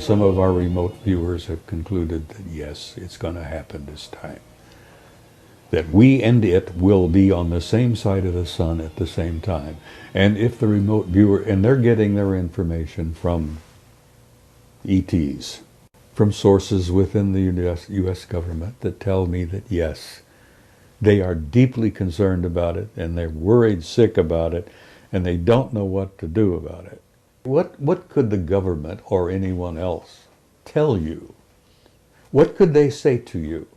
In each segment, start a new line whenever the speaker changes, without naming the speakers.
some of our remote viewers have concluded that yes, it's going to happen this time. That we and it will be on the same side of the sun at the same time. And if the remote viewer, and they're getting their information from ETs, from sources within the US government that tell me that yes, they are deeply concerned about it, and they're worried sick about it, and they don't know what to do about it. What could the government or anyone else tell you? What could they say to you?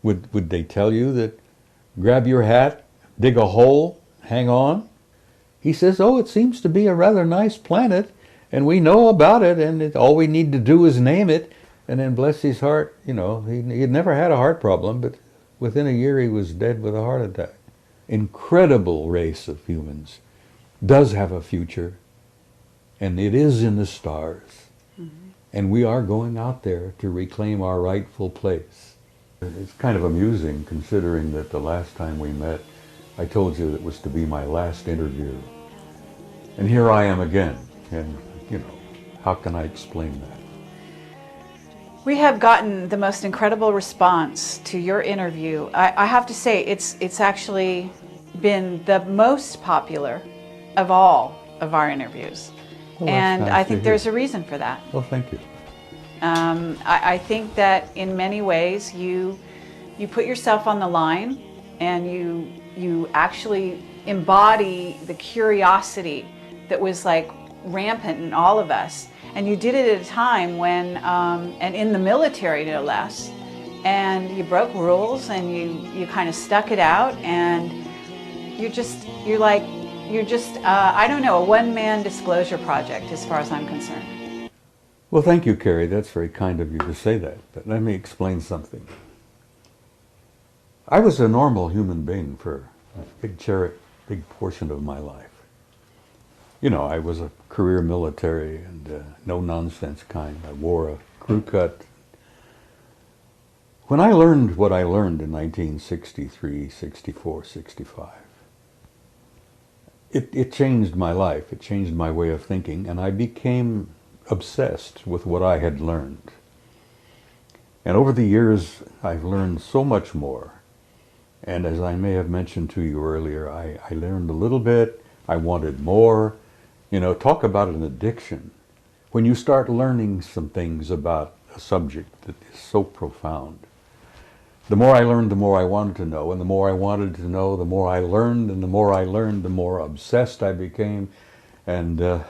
Would they tell you that grab your hat, dig a hole, hang on? He says, oh, it seems to be a rather nice planet, and we know about it, and all we need to do is name it. And then bless his heart, you know, he had never had a heart problem, but within a year he was dead with a heart attack. Incredible race of humans, does have a future, and it is in the stars. Mm-hmm. And we are going out there to reclaim our rightful place. It's kind of amusing considering that the last time we met, I told you it was to be my last interview. And here I am again, and you know, how can I explain that?
We have gotten the most incredible response to your interview. I have to say, it's actually been the most popular of all of our interviews.
Well,
and
nice
I think
to hear.
there's a reason for that.
Well, thank you.
I think that in many ways you put yourself on the line, and you actually embody the curiosity that was like rampant in all of us. And you did it at a time when, and in the military no less, and you broke rules, and you kind of stuck it out, and you're just, I don't know, a one-man disclosure project as far as I'm concerned.
Well, thank you, Carrie. That's very kind of you to say that. But let me explain something. I was a normal human being for a big portion of my life. You know, I was a career military and no-nonsense kind. I wore a crew cut. When I learned what I learned in 1963, 64, 65, it changed my life. It changed my way of thinking, and I became obsessed with what I had learned. And over the years, I've learned so much more. And as I may have mentioned to you earlier, I learned a little bit, I wanted more. You know, talk about an addiction. When you start learning some things about a subject that is so profound, the more I learned, the more I wanted to know, and the more I wanted to know, the more I learned, and the more I learned, the more obsessed I became. And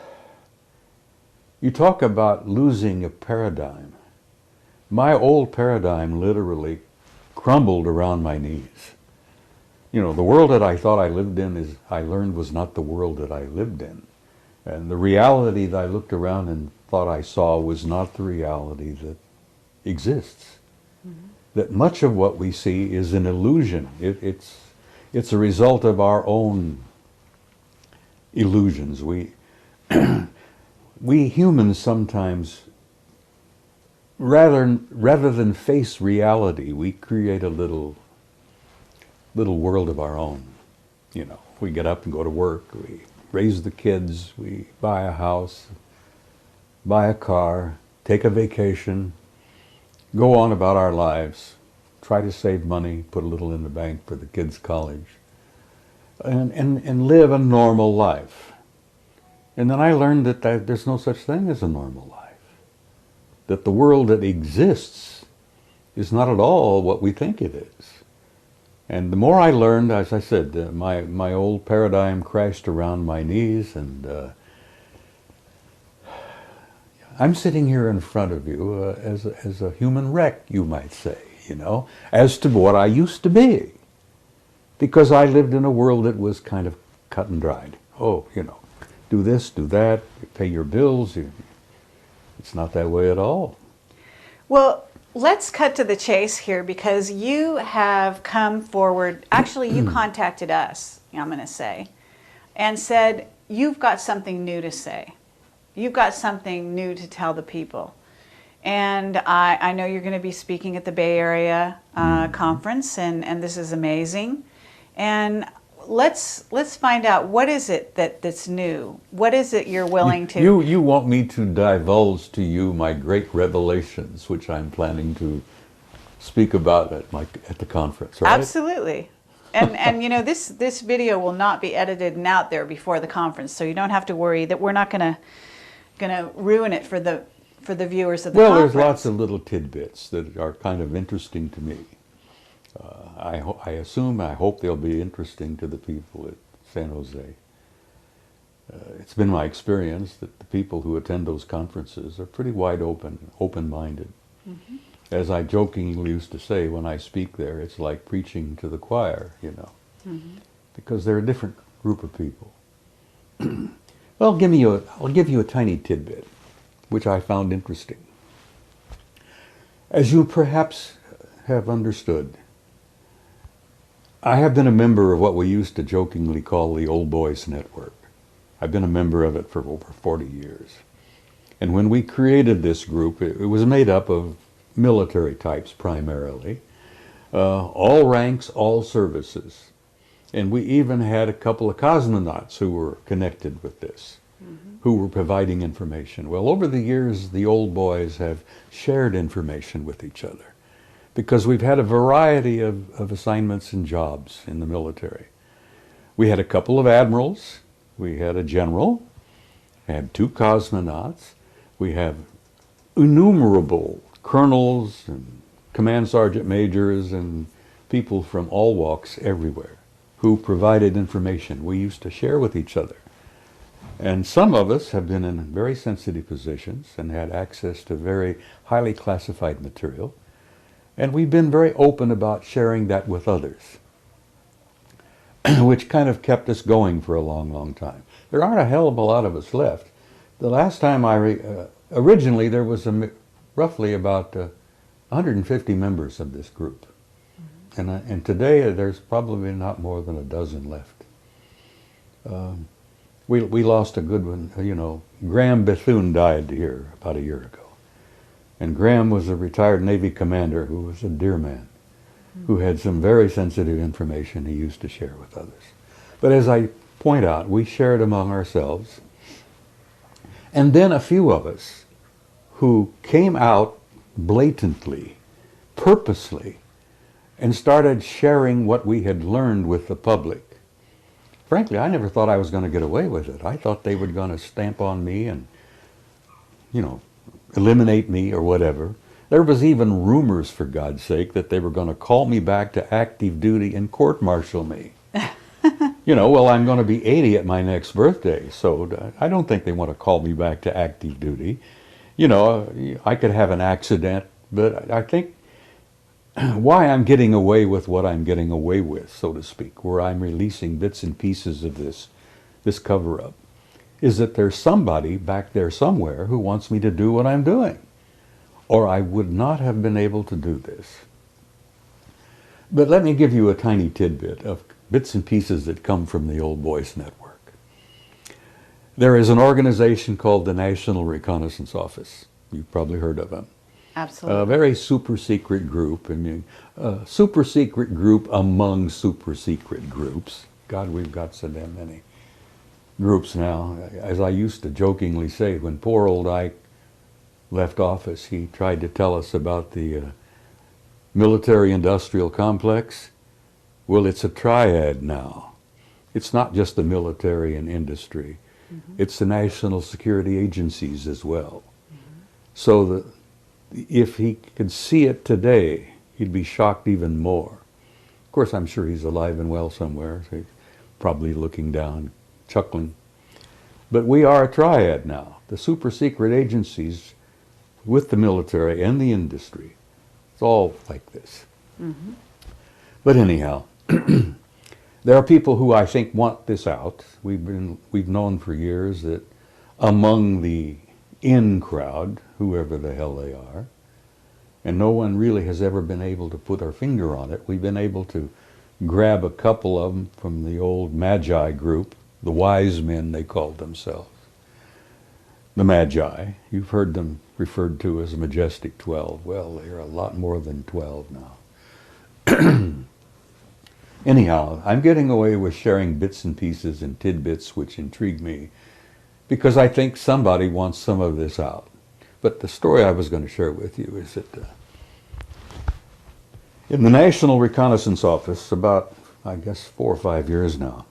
you talk about losing a paradigm. My old paradigm literally crumbled around my knees. You know, the world that I thought I lived in, I learned was not the world that I lived in. And the reality that I looked around and thought I saw was not the reality that exists. Mm-hmm. That much of what we see is an illusion. It's a result of our own illusions. We humans sometimes, rather than face reality, we create a little world of our own. You know, we get up and go to work, we raise the kids, we buy a house, buy a car, take a vacation, go on about our lives, try to save money, put a little in the bank for the kids' college, and live a normal life. And then I learned that there's no such thing as a normal life. That the world that exists is not at all what we think it is. And the more I learned, as I said, my old paradigm crashed around my knees, and I'm sitting here in front of you as a human wreck, you might say, you know, as to what I used to be. Because I lived in a world that was kind of cut and dried. Oh, you know, do this, do that, you pay your bills. It's not that way at all.
Well, let's cut to the chase here, because you have come forward, actually you contacted us, I'm going to say, and said, you've got something new to say. You've got something new to tell the people. And I know you're going to be speaking at the Bay Area conference, and this is amazing. And let's find out, what is it that's new? What is it you're willing to?
You want me to divulge to you my great revelations, which I'm planning to speak about at the conference, right?
Absolutely. And you know, this video will not be edited and out there before the conference, so you don't have to worry that we're not gonna ruin it for the viewers of the conference.
Well, there's lots of little tidbits that are kind of interesting to me. I hope they'll be interesting to the people at San Jose. It's been my experience that the people who attend those conferences are pretty wide open, open-minded. Mm-hmm. As I jokingly used to say when I speak there, it's like preaching to the choir, you know, mm-hmm. because they're a different group of people. Well, I'll give you a tiny tidbit, which I found interesting. As you perhaps have understood, I have been a member of what we used to jokingly call the Old Boys Network. I've been a member of it for over 40 years. And when we created this group, it was made up of military types primarily, all ranks, all services. And we even had a couple of cosmonauts who were connected with this, mm-hmm. who were providing information. Well, over the years, the old boys have shared information with each other because we've had a variety of assignments and jobs in the military. We had a couple of admirals, we had a general, had 2 cosmonauts, we have innumerable colonels and command sergeant majors and people from all walks everywhere who provided information we used to share with each other. And some of us have been in very sensitive positions and had access to very highly classified material, and we've been very open about sharing that with others, which kind of kept us going for a long, long time. There aren't a hell of a lot of us left. The last time originally there was roughly about 150 members of this group. Mm-hmm. And today there's probably not more than a dozen left. We lost a good one, you know. Graham Bethune died here about a year ago. And Graham was a retired Navy commander who was a dear man, mm-hmm. who had some very sensitive information he used to share with others. But as I point out, we shared among ourselves. And then a few of us who came out blatantly, purposely, and started sharing what we had learned with the public. Frankly, I never thought I was going to get away with it. I thought they were going to stamp on me and, you know, eliminate me or whatever. There was even rumors, for God's sake, that they were going to call me back to active duty and court-martial me. You know, well, I'm going to be 80 at my next birthday, so I don't think they want to call me back to active duty. You know, I could have an accident, but I think why I'm getting away with what I'm getting away with, so to speak, where I'm releasing bits and pieces of this cover-up, is that there's somebody back there somewhere who wants me to do what I'm doing, or I would not have been able to do this. But let me give you a tiny tidbit of bits and pieces that come from the Old Boys Network. There is an organization called the National Reconnaissance Office. You've probably heard of them.
Absolutely.
A very super secret group. I mean, a super secret group among super secret groups. God, we've got so damn many groups now. As I used to jokingly say, when poor old Ike left office, he tried to tell us about the military-industrial complex. Well, it's a triad now. It's not just the military and industry. Mm-hmm. It's the national security agencies as well. Mm-hmm. So if he could see it today, he'd be shocked even more. Of course, I'm sure he's alive and well somewhere. So he's probably looking down, chuckling. But we are a triad now. The super secret agencies with the military and the industry. It's all like this. Mm-hmm. But anyhow, there are people who I think want this out. We've known for years that among the in crowd, whoever the hell they are, and no one really has ever been able to put our finger on it. We've been able to grab a couple of them from the old Magi group, the wise men they called themselves. The Magi, you've heard them referred to as Majestic 12. Well, they're a lot more than 12 now. Anyhow, I'm getting away with sharing bits and pieces and tidbits which intrigue me because I think somebody wants some of this out. But the story I was going to share with you is that in the National Reconnaissance Office, about, I guess, 4 or 5 years now,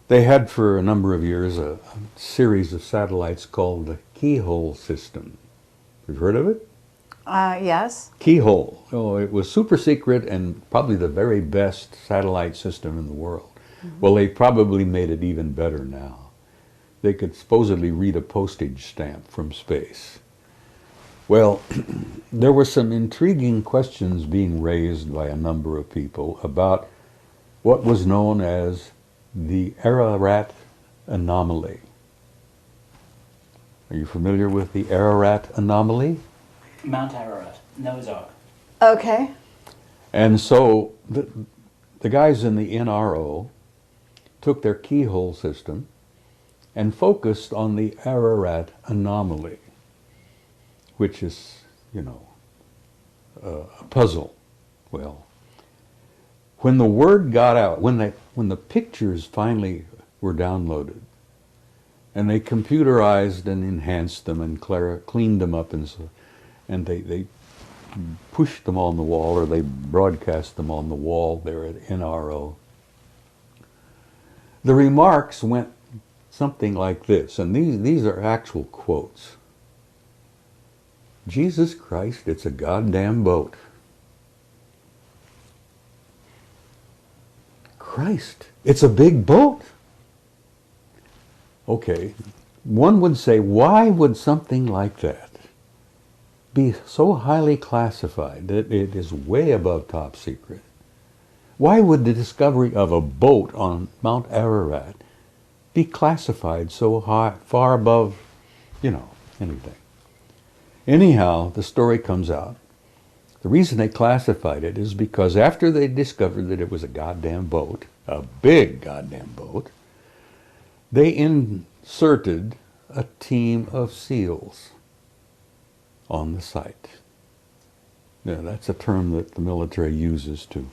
they had for a number of years a series of satellites called the Keyhole system. You've heard of it?
Yes.
Keyhole. Oh, it was super secret and probably the very best satellite system in the world. Mm-hmm. Well, they probably made it even better now. They could supposedly read a postage stamp from space. Well, there were some intriguing questions being raised by a number of people about what was known as the Ararat anomaly. Are you familiar with the Ararat anomaly?
Mount Ararat, Noah's Ark.
Okay.
And so the guys in the NRO took their keyhole system and focused on the Ararat anomaly, which is, you know, a puzzle. Well, when the word got out, when the pictures finally were downloaded, and they computerized and enhanced them and cleaned them up, and they pushed them on the wall, or they broadcast them on the wall there at NRO, the remarks went something like this, and these are actual quotes. Jesus Christ, it's a goddamn boat. Christ, it's a big boat. Okay, one would say, why would something like that be so highly classified that it is way above top secret? Why would the discovery of a boat on Mount Ararat be classified so high, far above, you know, anything? Anyhow, the story comes out. The reason they classified it is because after they discovered that it was a goddamn boat, a big goddamn boat, they inserted a team of SEALs on the site. Now, that's a term that the military uses to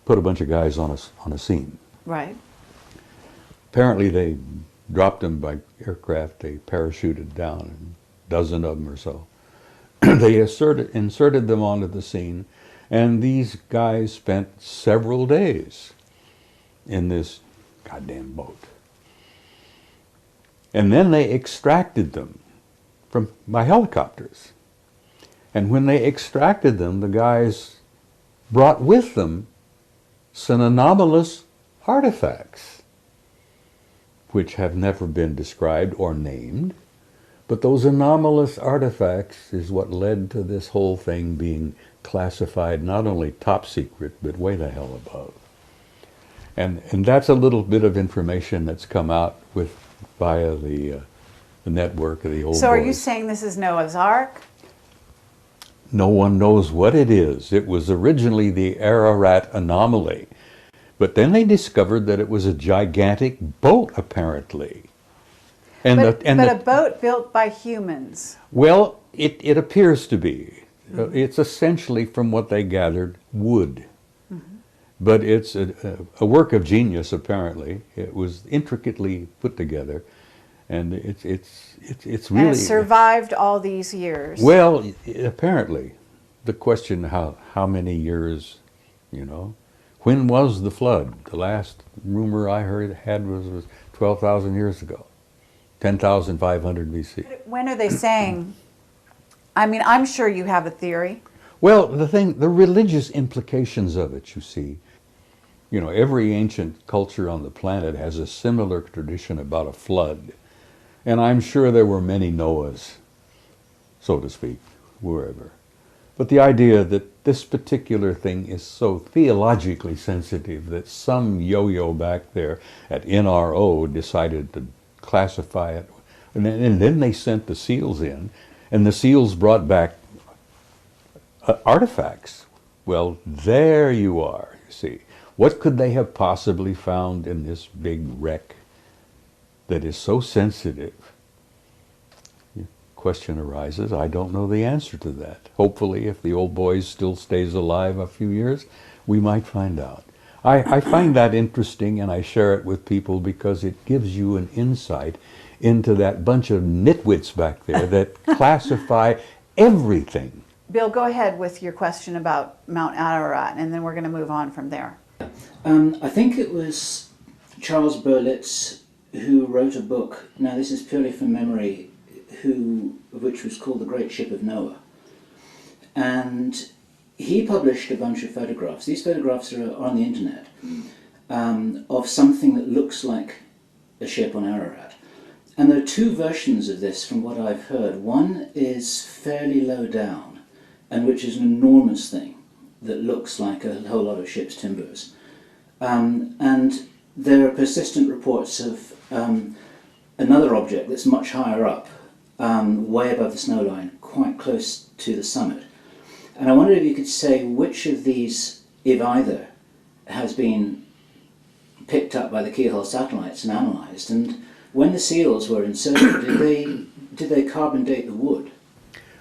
put a bunch of guys on a scene.
Right.
Apparently they dropped them by aircraft, they parachuted down, a dozen of them or so. They inserted them onto the scene, and these guys spent several days in this goddamn boat. And then they extracted them by helicopters. And when they extracted them, the guys brought with them some anomalous artifacts, which have never been described or named. But those anomalous artifacts is what led to this whole thing being classified not only top secret, but way the hell above. And that's a little bit of information that's come out via the network of the old
So are you
boys.
saying this is Noah's Ark?
No one knows what it is. It was originally the Ararat anomaly. But then they discovered that it was a gigantic boat, apparently.
But a boat built by humans.
Well, it appears to be. It's essentially, from what they gathered, wood. Mm-hmm. But it's a work of genius, apparently. It was intricately put together, and it's really...
And it survived all these years.
Well, apparently. The question, how many years, you know? When was the flood? The last rumor I had was 12,000 years ago. 10,500 BC.
When are they saying? I mean, I'm sure you have a theory.
Well, the religious implications of it, you see. You know, every ancient culture on the planet has a similar tradition about a flood. And I'm sure there were many Noahs, so to speak, wherever. But the idea that this particular thing is so theologically sensitive that some yo-yo back there at NRO decided to classify it, and then they sent the SEALs in, and the SEALs brought back artifacts. Well, there you are, you see. What could they have possibly found in this big wreck that is so sensitive? question arises, I don't know the answer to that. Hopefully, if the old boy still stays alive a few years, we might find out. I find that interesting, and I share it with people because it gives you an insight into that bunch of nitwits back there that classify everything.
Bill, go ahead with your question about Mount Ararat, and then we're going to move on from there.
I think it was Charles Berlitz who wrote a book, now this is purely from memory, which was called The Great Ship of Noah. And he published a bunch of photographs. These photographs are on the internet, of something that looks like a ship on Ararat. And there are two versions of this from what I've heard. One is fairly low down, and which is an enormous thing that looks like a whole lot of ship's timbers. And there are persistent reports of another object that's much higher up, way above the snow line, quite close to the summit. And I wonder if you could say which of these, if either, has been picked up by the Keyhole satellites and analysed. And when the seals were inserted, did they carbon date the wood?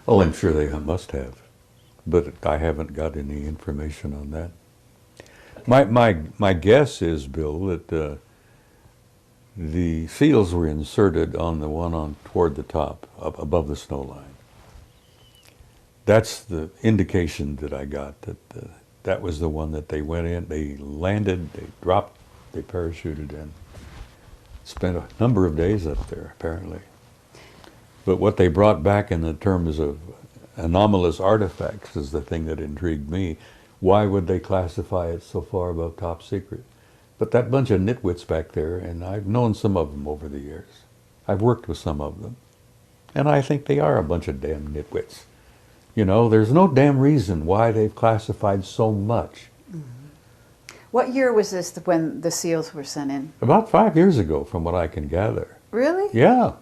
Well, I'm sure they must have, but I haven't got any information on that. My guess is, Bill, that the seals were inserted on the one on toward the top, up above the snow line. That's the indication that I got, that that was the one that they went in, they landed, they dropped, they parachuted in. Spent a number of days up there, apparently. But what they brought back in the terms of anomalous artifacts is the thing that intrigued me. Why would they classify it so far above top secret? But that bunch of nitwits back there, and I've known some of them over the years. I've worked with some of them. And I think they are a bunch of damn nitwits. You know, there's no damn reason why they've classified so much.
What year was this when the seals were sent in?
About 5 years ago, from what I can gather.
Really?
Yeah.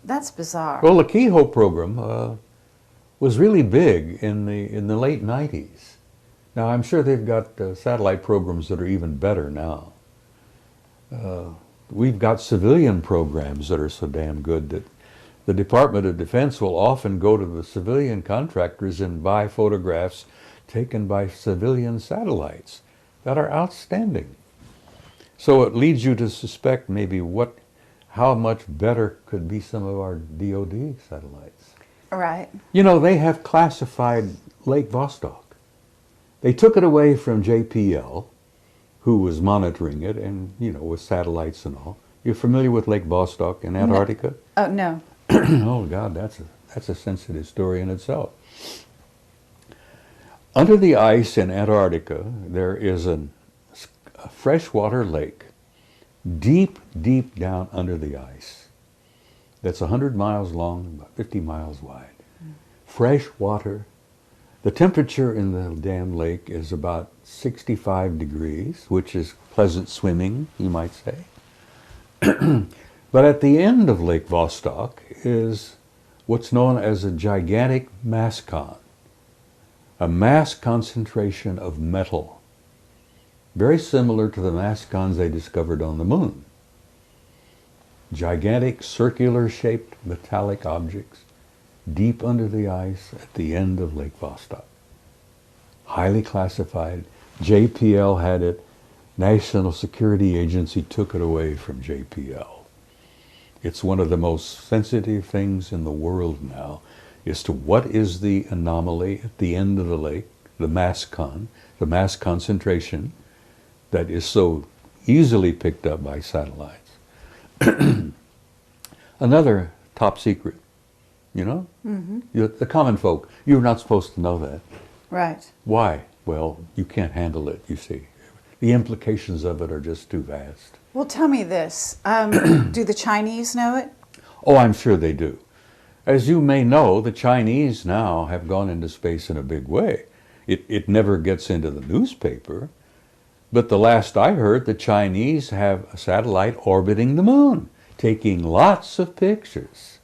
That's bizarre.
Well, the Keyhole program was really big in the late 90s. Now, I'm sure they've got satellite programs that are even better now. We've got civilian programs that are so damn good that the Department of Defense will often go to the civilian contractors and buy photographs taken by civilian satellites that are outstanding. So it leads you to suspect maybe how much better could be some of our DoD satellites.
Right.
You know, they have classified Lake Vostok. They took it away from JPL, who was monitoring it, and, you know, with satellites and all. You're familiar with Lake Vostok in Antarctica?
No. Oh, no.
Oh, God, that's a sensitive story in itself. Under the ice in Antarctica, there is a freshwater lake, deep, deep down under the ice. That's 100 miles long, about 50 miles wide. Fresh water. The temperature in the damn lake is about 65 degrees, which is pleasant swimming, you might say. But at the end of Lake Vostok is what's known as a gigantic mass con, a mass concentration of metal, very similar to the mass cons they discovered on the moon. Gigantic circular-shaped metallic objects deep under the ice at the end of Lake Vostok. Highly classified. JPL had it. National Security Agency took it away from JPL. It's one of the most sensitive things in the world now as to what is the anomaly at the end of the lake, the mass concentration that is so easily picked up by satellites. Another top secret, you know? The common folk, you're not supposed to know that.
Right.
Why? Well, you can't handle it, you see. The implications of it are just too vast.
Well, tell me this. Do the Chinese know it?
Oh, I'm sure they do. As you may know, the Chinese now have gone into space in a big way. It never gets into the newspaper, but the last I heard, the Chinese have a satellite orbiting the moon, taking lots of pictures.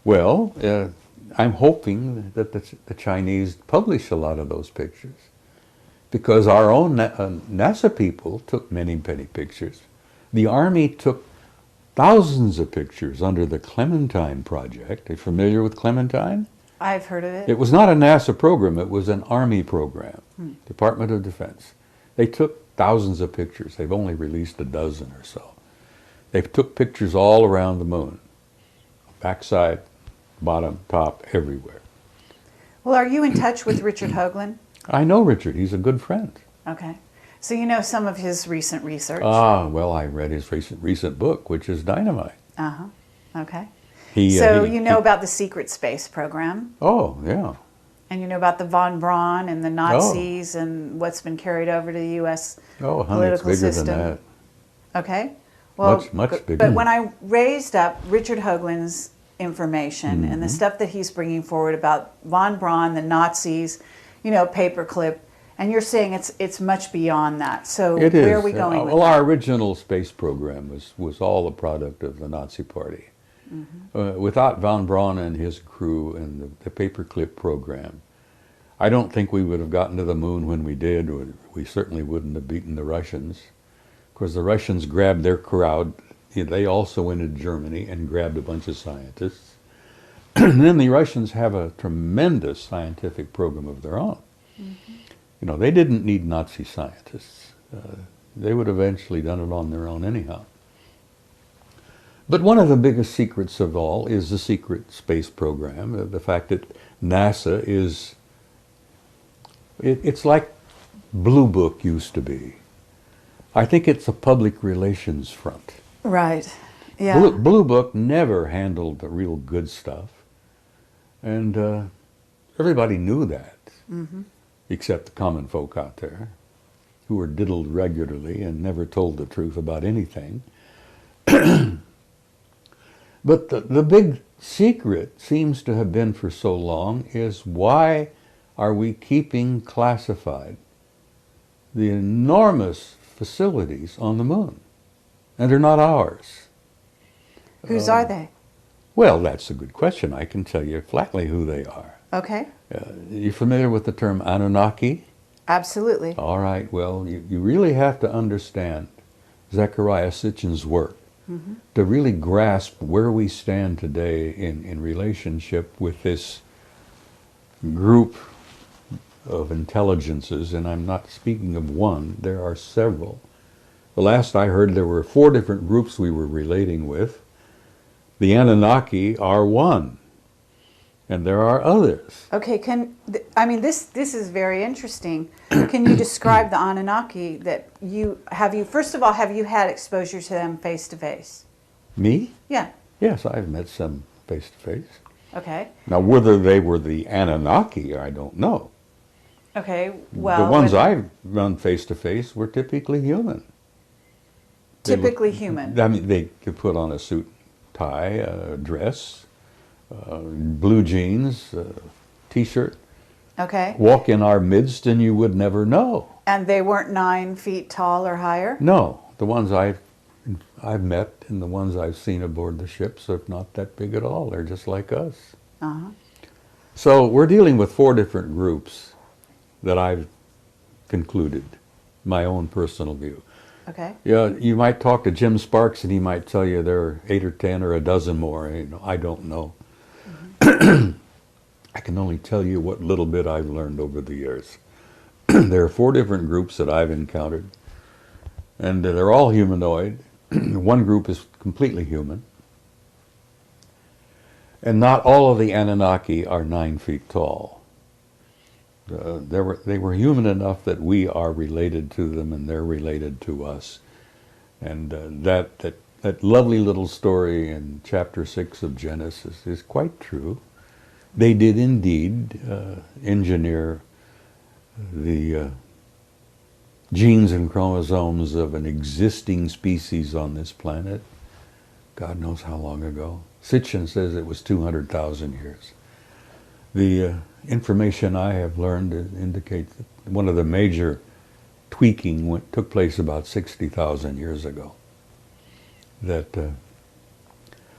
Well, I'm hoping that the Chinese publish a lot of those pictures, because our own NASA people took many, many pictures. The Army took thousands of pictures under the Clementine Project. Are you familiar with Clementine?
I've heard of it.
It was not a NASA program, it was an Army program, Department of Defense. They took thousands of pictures. They've only released a dozen or so. They took pictures all around the moon, backside, bottom, top, everywhere.
Well, are you in touch with Richard Hoagland?
I know Richard. He's a good friend.
Okay. So you know some of his recent research?
Well, I read his recent book, which is dynamite.
Uh-huh. Okay.
He,
So
he-
you know
he-
about the secret space program,
Oh, yeah.
and you know about the von Braun and the Nazis and what's been carried over to the U.S.
Oh, honey, it's
political
bigger
system.
than that.
Okay. Well,
Much
but
bigger.
when I raised up Richard Hoagland's information and
Mm-hmm.
the stuff that he's bringing forward about von Braun, the Nazis, you know, paperclip, and you're saying it's much beyond that. So
It is.
where are we going with
well,
that?
our original space program was all the product of the Nazi Party. Without von Braun and his crew and the paperclip program, I don't think we would have gotten to the moon when we did. We certainly wouldn't have beaten the Russians. Because the Russians grabbed their crowd. They also went into Germany and grabbed a bunch of scientists. And then the Russians have a tremendous scientific program of their own. You know, they didn't need Nazi scientists. They would have eventually done it on their own anyhow. But one of the biggest secrets of all is the secret space program, the fact that NASA is, it's like Blue Book used to be. I think it's a public relations front.
Right. Yeah.
Blue Book never handled the real good stuff. And everybody knew that, except the common folk out there, who were diddled regularly and never told the truth about anything. But the big secret seems to have been for so long is why are we keeping classified the enormous facilities on the moon? And they're not ours.
Whose are they?
Well, that's a good question. I can tell you flatly who they are.
Okay.
You familiar with the term Anunnaki?
Absolutely.
All right, well, you really have to understand Zecharia Sitchin's work to really grasp where we stand today in relationship with this group of intelligences, and I'm not speaking of one, there are several. The last I heard, there were 4 different groups we were relating with. The Anunnaki are one, and there are others.
Okay, this is very interesting. Can you describe the Anunnaki that first of all, have you had exposure to them face to face?
Me?
Yeah.
Yes, I've met some face to face.
Okay.
Now, whether they were the Anunnaki, I don't know.
Okay. Well,
The ones I've run face to face were typically human.
typically human.
I mean, they could put on a suit, tie, a dress, blue jeans, T-shirt,
Okay.
walk in our midst, and you would never know.
And they weren't 9 feet tall or higher?
No, the ones I've met and the ones I've seen aboard the ships are not that big at all. They're just like us.
Uh-huh.
So we're dealing with 4 different groups that I've concluded, my own personal view.
Okay.
Yeah, you might talk to Jim Sparks and he might tell you there are 8 or 10 or a dozen more. You know, I don't know. I can only tell you what little bit I've learned over the years. There are 4 different groups that I've encountered, and they're all humanoid. One group is completely human. And not all of the Anunnaki are 9 feet tall. They were human enough that we are related to them and they're related to us. And that lovely little story in chapter 6 of Genesis is quite true. They did indeed engineer the genes and chromosomes of an existing species on this planet. God knows how long ago. Sitchin says it was 200,000 years. The information I have learned indicates that one of the major tweaking took place about 60,000 years ago. That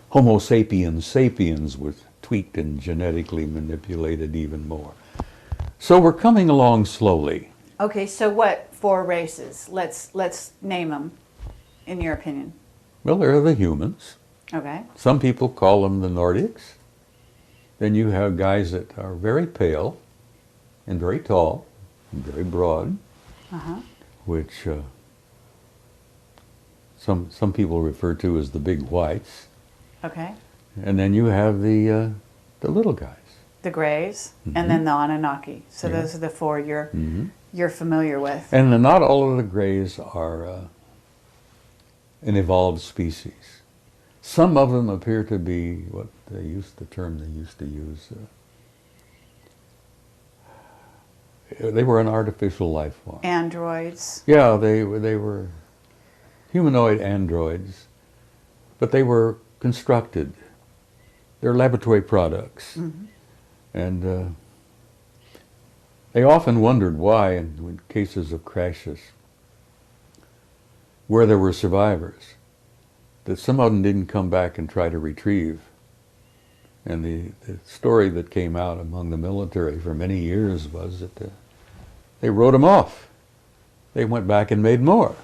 Homo sapiens sapiens was tweaked and genetically manipulated even more. So we're coming along slowly.
Okay, so what 4 races? Let's name them, in your opinion.
Well, there are the humans.
Okay.
Some people call them the Nordics. Then you have guys that are very pale and very tall and very broad, which some people refer to as the big whites.
Okay.
And then you have the little guys.
The Greys, and then the Anunnaki. So
Yeah.
those are the four you're familiar with.
And not all of the Greys are an evolved species. Some of them appear to be what they used to use. They were an artificial life form.
Androids.
Yeah, they were humanoid androids, but they were constructed. They're laboratory products. And they often wondered why, in cases of crashes, where there were survivors, that some of them didn't come back and try to retrieve. And the story that came out among the military for many years was that they wrote them off. They went back and made more.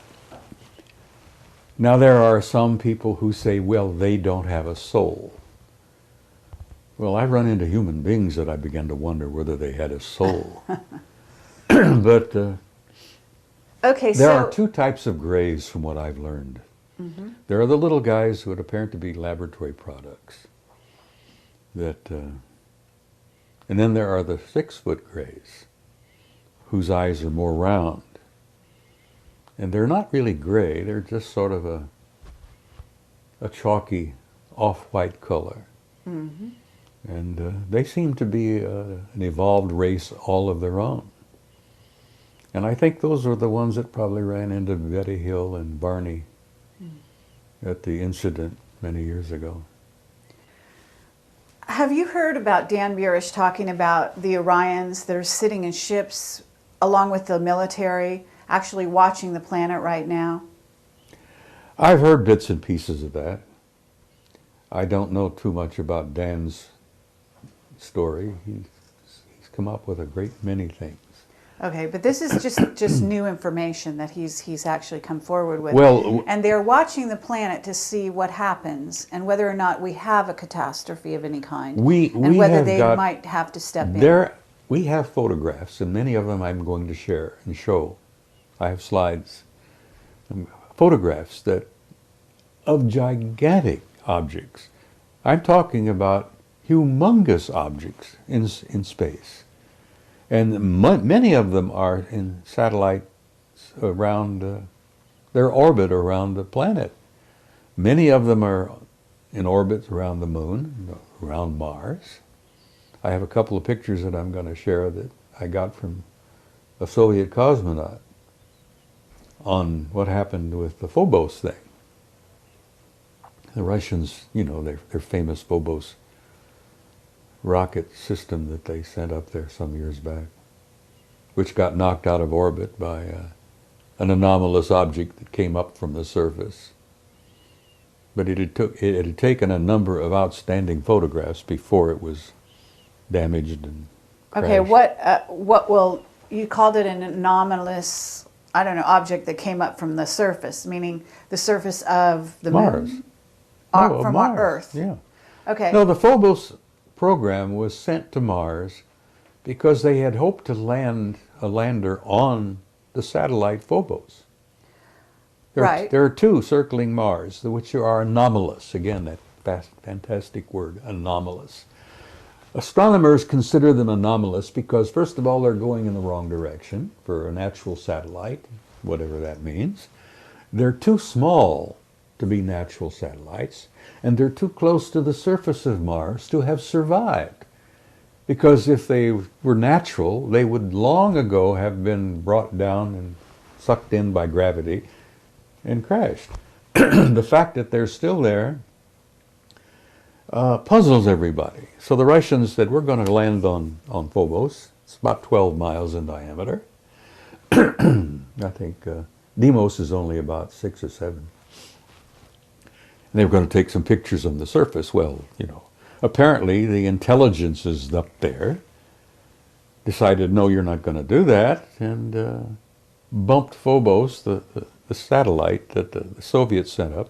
Now there are some people who say, well, they don't have a soul. Well, I run into human beings that I began to wonder whether they had a soul. But
Okay,
there
so
are two types of Greys from what I've learned. There are the little guys who would appear to be laboratory products. And then there are the 6-foot Greys, whose eyes are more round. And they're not really gray, they're just sort of a chalky off-white color. And they seem to be an evolved race all of their own. And I think those are the ones that probably ran into Betty Hill and Barney at the incident many years ago.
have you heard about Dan Burish talking about the Orions that are sitting in ships along with the military, actually watching the planet right now?
I've heard bits and pieces of that. I don't know too much about Dan's story. He's come up with a great many things.
Okay, but this is just new information that he's actually come forward with.
Well,
and they're watching the planet to see what happens and whether or not we have a catastrophe of any kind, and whether they might have to step in.
We have photographs, and many of them I'm going to share and show. I have slides, photographs of gigantic objects. I'm talking about humongous objects in space. And many of them are in satellites around their orbit around the planet. Many of them are in orbits around the moon, around Mars. I have a couple of pictures that I'm going to share that I got from a Soviet cosmonaut on what happened with the Phobos thing. The Russians, you know, their famous Phobos rocket system that they sent up there some years back, which got knocked out of orbit by an anomalous object that came up from the surface. But it had taken a number of outstanding photographs before it was damaged and crashed.
Okay, what will you called it an anomalous, I don't know, object that came up from the surface, meaning the surface of the
Mars.
moon?
From
Mars. Earth.
Yeah.
Okay.
No, the Phobos program was sent to Mars because they had hoped to land a lander on the satellite Phobos.
Right.
There are two circling Mars, which are anomalous. Again, that fantastic word, anomalous. Astronomers consider them anomalous because, first of all, they're going in the wrong direction for a natural satellite, whatever that means. They're too small to be natural satellites, and they're too close to the surface of Mars to have survived. Because if they were natural, they would long ago have been brought down and sucked in by gravity and crashed. The fact that they're still there puzzles everybody. So the Russians said, we're going to land on Phobos. It's about 12 miles in diameter. I think Deimos is only about 6 or 7. And they were going to take some pictures on the surface. Well, you know, apparently the intelligences up there decided, no, you're not going to do that, and bumped Phobos, the satellite that the Soviets sent up,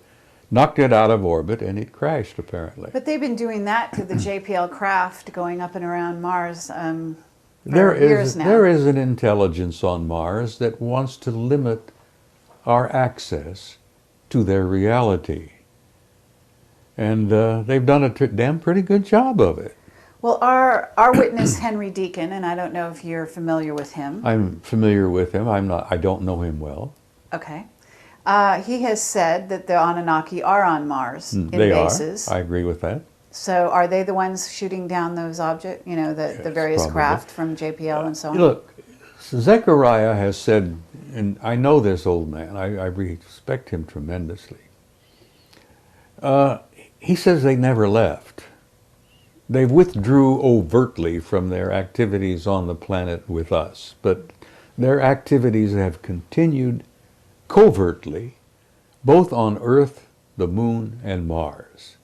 knocked it out of orbit, and it crashed, apparently.
But they've been doing that to the JPL craft going up and around Mars
There
for years
is,
now.
there is an intelligence on Mars that wants to limit our access to their reality. And they've done a damn pretty good job of it.
Well, our witness, Henry Deacon, and I don't know if you're familiar with him.
I'm familiar with him. I don't know him well.
Okay. He has said that the Anunnaki are on Mars in
They
bases.
are. I agree with that.
So are they the ones shooting down those objects, you know, the various
probably.
craft from JPL and so on?
Look, Zechariah has said, and I know this old man, I respect him tremendously. He says they never left. They withdrew overtly from their activities on the planet with us, but their activities have continued covertly, both on Earth, the Moon, and Mars.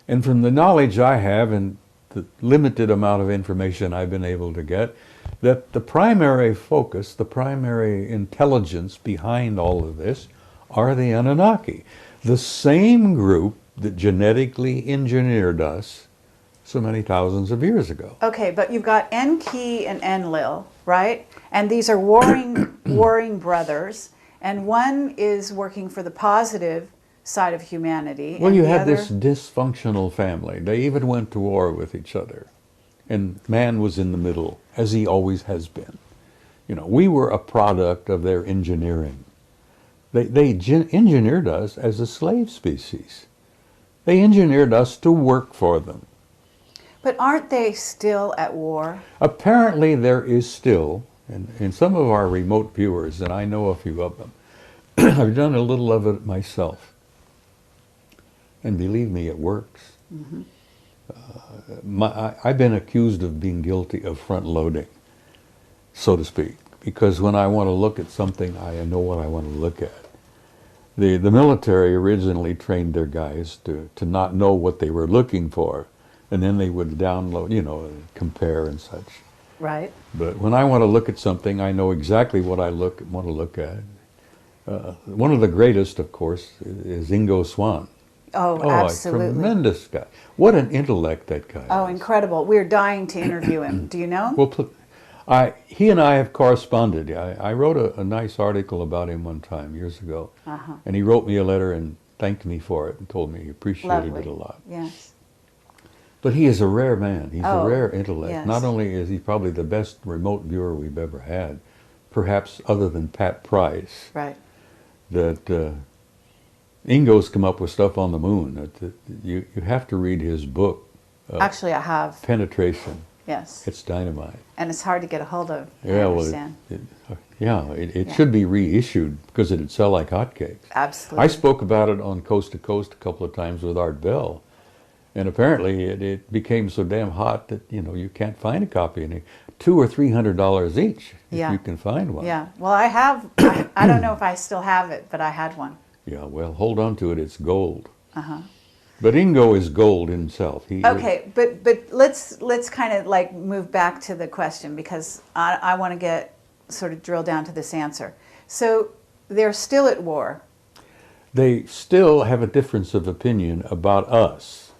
And from the knowledge I have and the limited amount of information I've been able to get, that the primary focus, the primary intelligence behind all of this are the Anunnaki, the same group that genetically engineered us so many thousands of years ago.
Okay, but you've got Enki and Enlil, right? And these are warring brothers, and one is working for the positive side of humanity.
Well,
and
you
the
had
other-
this dysfunctional family. They even went to war with each other. And man was in the middle, as he always has been. You know, we were a product of their engineering. They engineered us as a slave species. They engineered us to work for them.
But aren't they still at war?
Apparently there is still, and in some of our remote viewers, and I know a few of them, I've done a little of it myself. And believe me, it works.
Mm-hmm.
I've been accused of being guilty of front loading, so to speak, because when I want to look at something, I know what I want to look at. The military originally trained their guys to not know what they were looking for, and then they would download, you know, compare and such.
Right.
But when I want to look at something, I know exactly what I want to look at. One of the greatest, of course, is Ingo Swann.
Oh, absolutely.
A tremendous guy. What an intellect that guy
Oh,
is.
incredible. We're dying to interview him. Do you know?
Well, he and I have corresponded. I wrote a nice article about him one time, years ago.
Uh-huh.
And he wrote me a letter and thanked me for it and told me he appreciated
Lovely.
it a lot.
Yes.
But he is a rare man. He's
Oh,
a rare intellect.
yes.
Not only is he probably the best remote viewer we've ever had, perhaps other than Pat Price,
Right.
that Ingo's come up with stuff on the moon. That you have to read his book,
Actually, I have.
Penetration.
Yes.
It's dynamite.
And it's hard to get a hold of. I
Yeah, well,
understand.
it
Yeah.
should be reissued because it'd sell like hotcakes.
Absolutely.
I spoke about it on Coast to Coast a couple of times with Art Bell, and apparently it became so damn hot that you can't find a copy, and $200 or $300 each
Yeah.
if you can find one.
Yeah. Well, I have. I don't know if I still have it, but I had one.
Yeah, well, hold on to it. It's gold.
Uh-huh.
But Ingo is gold himself.
Okay, but let's kind of like move back to the question, because I want to sort of drill down to this answer. So they're still at war.
They still have a difference of opinion about us.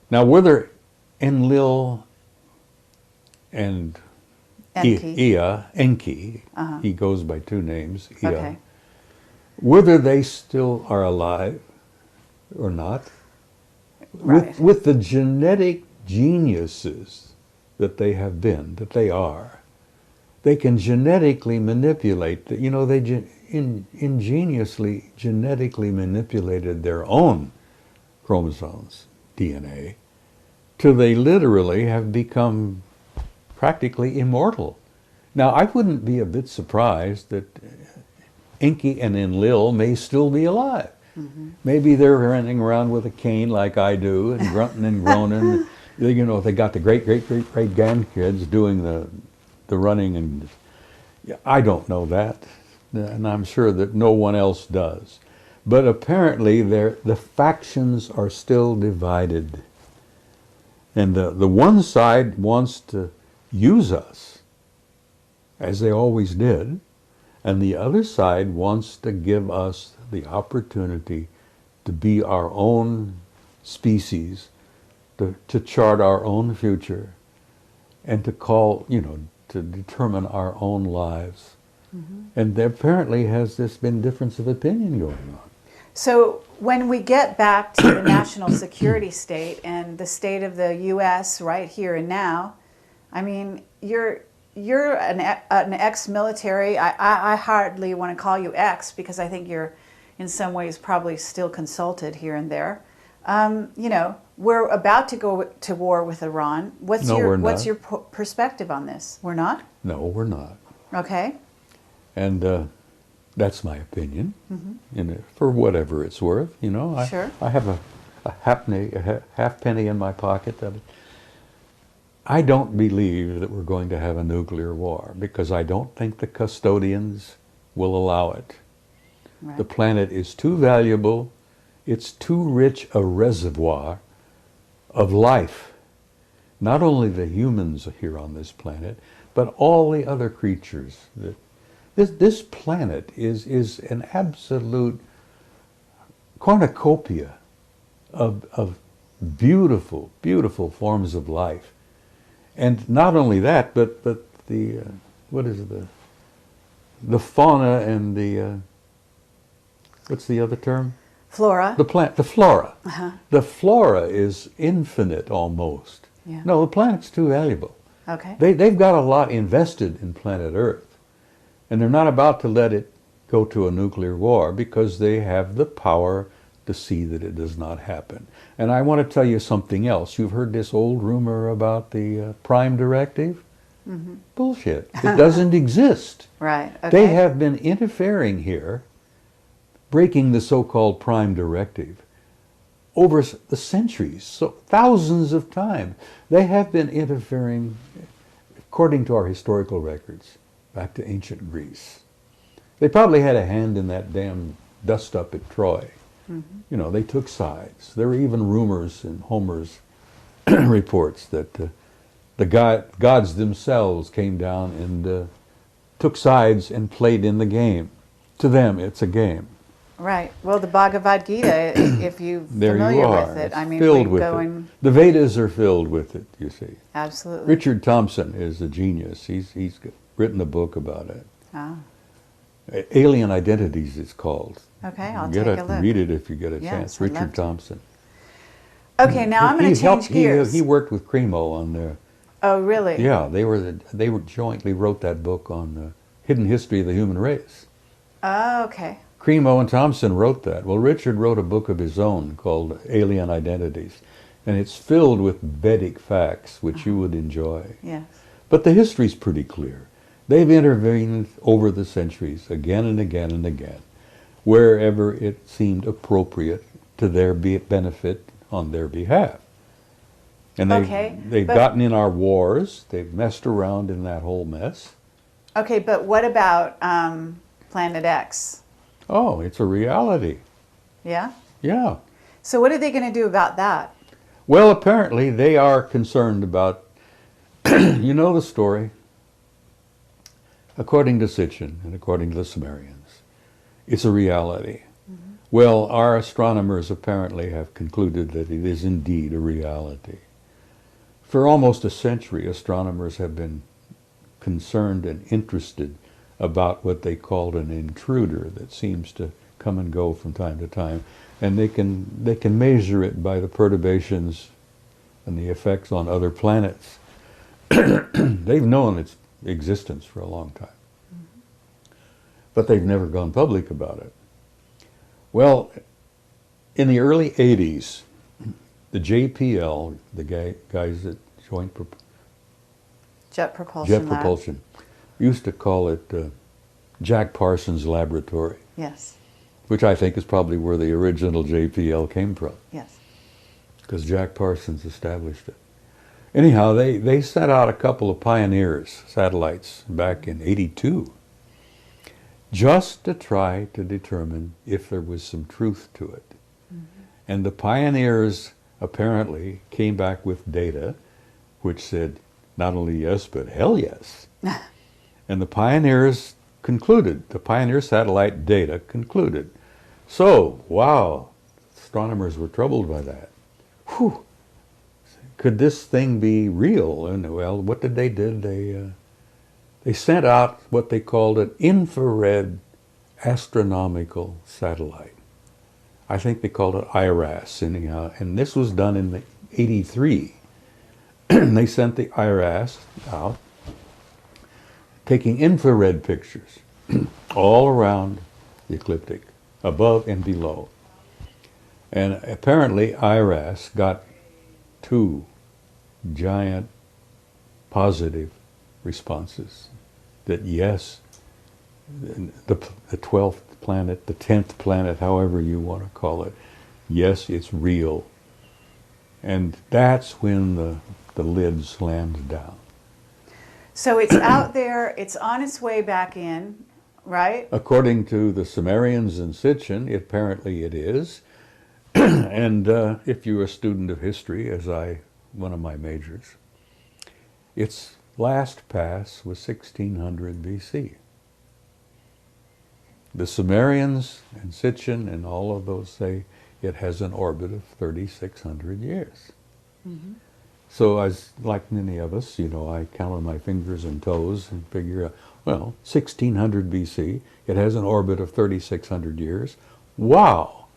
Now, whether Enlil and
Enki.
Enki,
Uh-huh.
he goes by two names, Ea,
Okay.
whether they still are alive or not,
Right.
with the genetic geniuses that they have been, that they are, they can genetically manipulate, they ingeniously genetically manipulated their own chromosomes, DNA, till they literally have become practically immortal. Now, I wouldn't be a bit surprised that Enki and Enlil may still be alive.
Mm-hmm.
Maybe they're running around with a cane like I do and grunting and groaning. They got the great grandkids doing the running, and I don't know that, and I'm sure that no one else does. But apparently the factions are still divided. And the one side wants to use us, as they always did, and the other side wants to give us the opportunity to be our own species, to chart our own future, and to call, to determine our own lives. And there apparently has this been difference of opinion going on.
So when we get back to the national security state and the state of the U.S. right here and now, I mean, you're an ex-military. I hardly want to call you ex because I think you're in some ways probably still consulted here and there. We're about to go to war with Iran. What's your perspective on this? We're not?
No, we're not.
Okay.
And that's my opinion, for whatever it's worth.
Sure.
I have a half penny in my pocket that I don't believe that we're going to have a nuclear war because I don't think the custodians will allow it.
Right.
The planet is too valuable. It's too rich a reservoir of life. Not only the humans here on this planet, but all the other creatures. This planet is an absolute cornucopia of beautiful, beautiful forms of life. And not only that, but the the fauna and the what's the other term?
Flora.
The flora. The flora is infinite almost.
Yeah.
No, the planet's too valuable.
Okay.
They've got a lot invested in planet Earth, and they're not about to let it go to a nuclear war because they have the power to see that it does not happen. And I want to tell you something else. You've heard this old rumor about the Prime Directive? Bullshit. It doesn't exist.
Right. Okay.
They have been interfering here, breaking the so-called Prime Directive over the centuries, so thousands of times. They have been interfering, according to our historical records, back to ancient Greece. They probably had a hand in that damn dust-up at Troy. They took sides. There were even rumors in Homer's reports that the gods themselves came down and took sides and played in the game. To them, it's a game.
Right. Well, the Bhagavad Gita, if you're
There
familiar
you are.
with it,
It's
I mean,
filled
we
with
go
it.
in.
The Vedas are filled with it, you see.
Absolutely.
Richard Thompson is a genius. He's written a book about it.
Ah.
Alien Identities, it's called.
Okay, I'll
Get
take
it,
a look.
read it if you get a
Yes,
chance.
I'd love
Richard
to.
Thompson.
Okay, now I'm going to change gears.
He worked with Cremo on there.
Oh, really?
Yeah, they were jointly wrote that book on the hidden history of the human race.
Oh, okay.
Cremo and Thompson wrote that. Well, Richard wrote a book of his own called Alien Identities, and it's filled with Vedic facts, which you would enjoy.
Yes.
But the history's pretty clear. They've intervened over the centuries, again and again and again, wherever it seemed appropriate to their benefit on their behalf. And they've gotten in our wars. They've messed around in that whole mess.
Okay, but what about Planet X?
Oh, it's a reality.
Yeah?
Yeah.
So what are they going to do about that?
Well, apparently they are concerned about, you know the story. According to Sitchin and according to the Sumerians, it's a reality. Well, our astronomers apparently have concluded that it is indeed a reality. For almost a century, astronomers have been concerned and interested about what they called an intruder that seems to come and go from time to time, and they can measure it by the perturbations and the effects on other planets. They've known its existence for a long time, but they've never gone public about it. Well, in the early 80s, the JPL, the guys at
Jet Propulsion Lab.
Propulsion, used to call it Jack Parsons Laboratory,
Yes.
which I think is probably where the original JPL came from,
Yes.
because Jack Parsons established it. Anyhow, they sent out a couple of Pioneers satellites back in '82, just to try to determine if there was some truth to it. And the Pioneers apparently came back with data which said not only yes, but hell yes. And the Pioneers concluded, the Pioneer satellite data concluded. So, wow, astronomers were troubled by that. Whew! Could this thing be real? And well, what did they do? They sent out what they called an infrared astronomical satellite. I think they called it IRAS anyhow, and this was done in '83. They sent the IRAS out, taking infrared pictures all around the ecliptic, above and below. And apparently IRAS got 2 giant positive responses that yes, the 12th planet, the 10th planet, however you want to call it, yes, it's real. And that's when the lid slammed down.
So it's out there, it's on its way back in, right?
According to the Sumerians in Sitchin, apparently it is. And if you're a student of history, as one of my majors, its last pass was 1600 BC. The Sumerians and Sitchin and all of those say it has an orbit of 3,600 years. Mm-hmm. So as like many of us, I count on my fingers and toes and figure out, well, 1600 BC, it has an orbit of 3,600 years. Wow,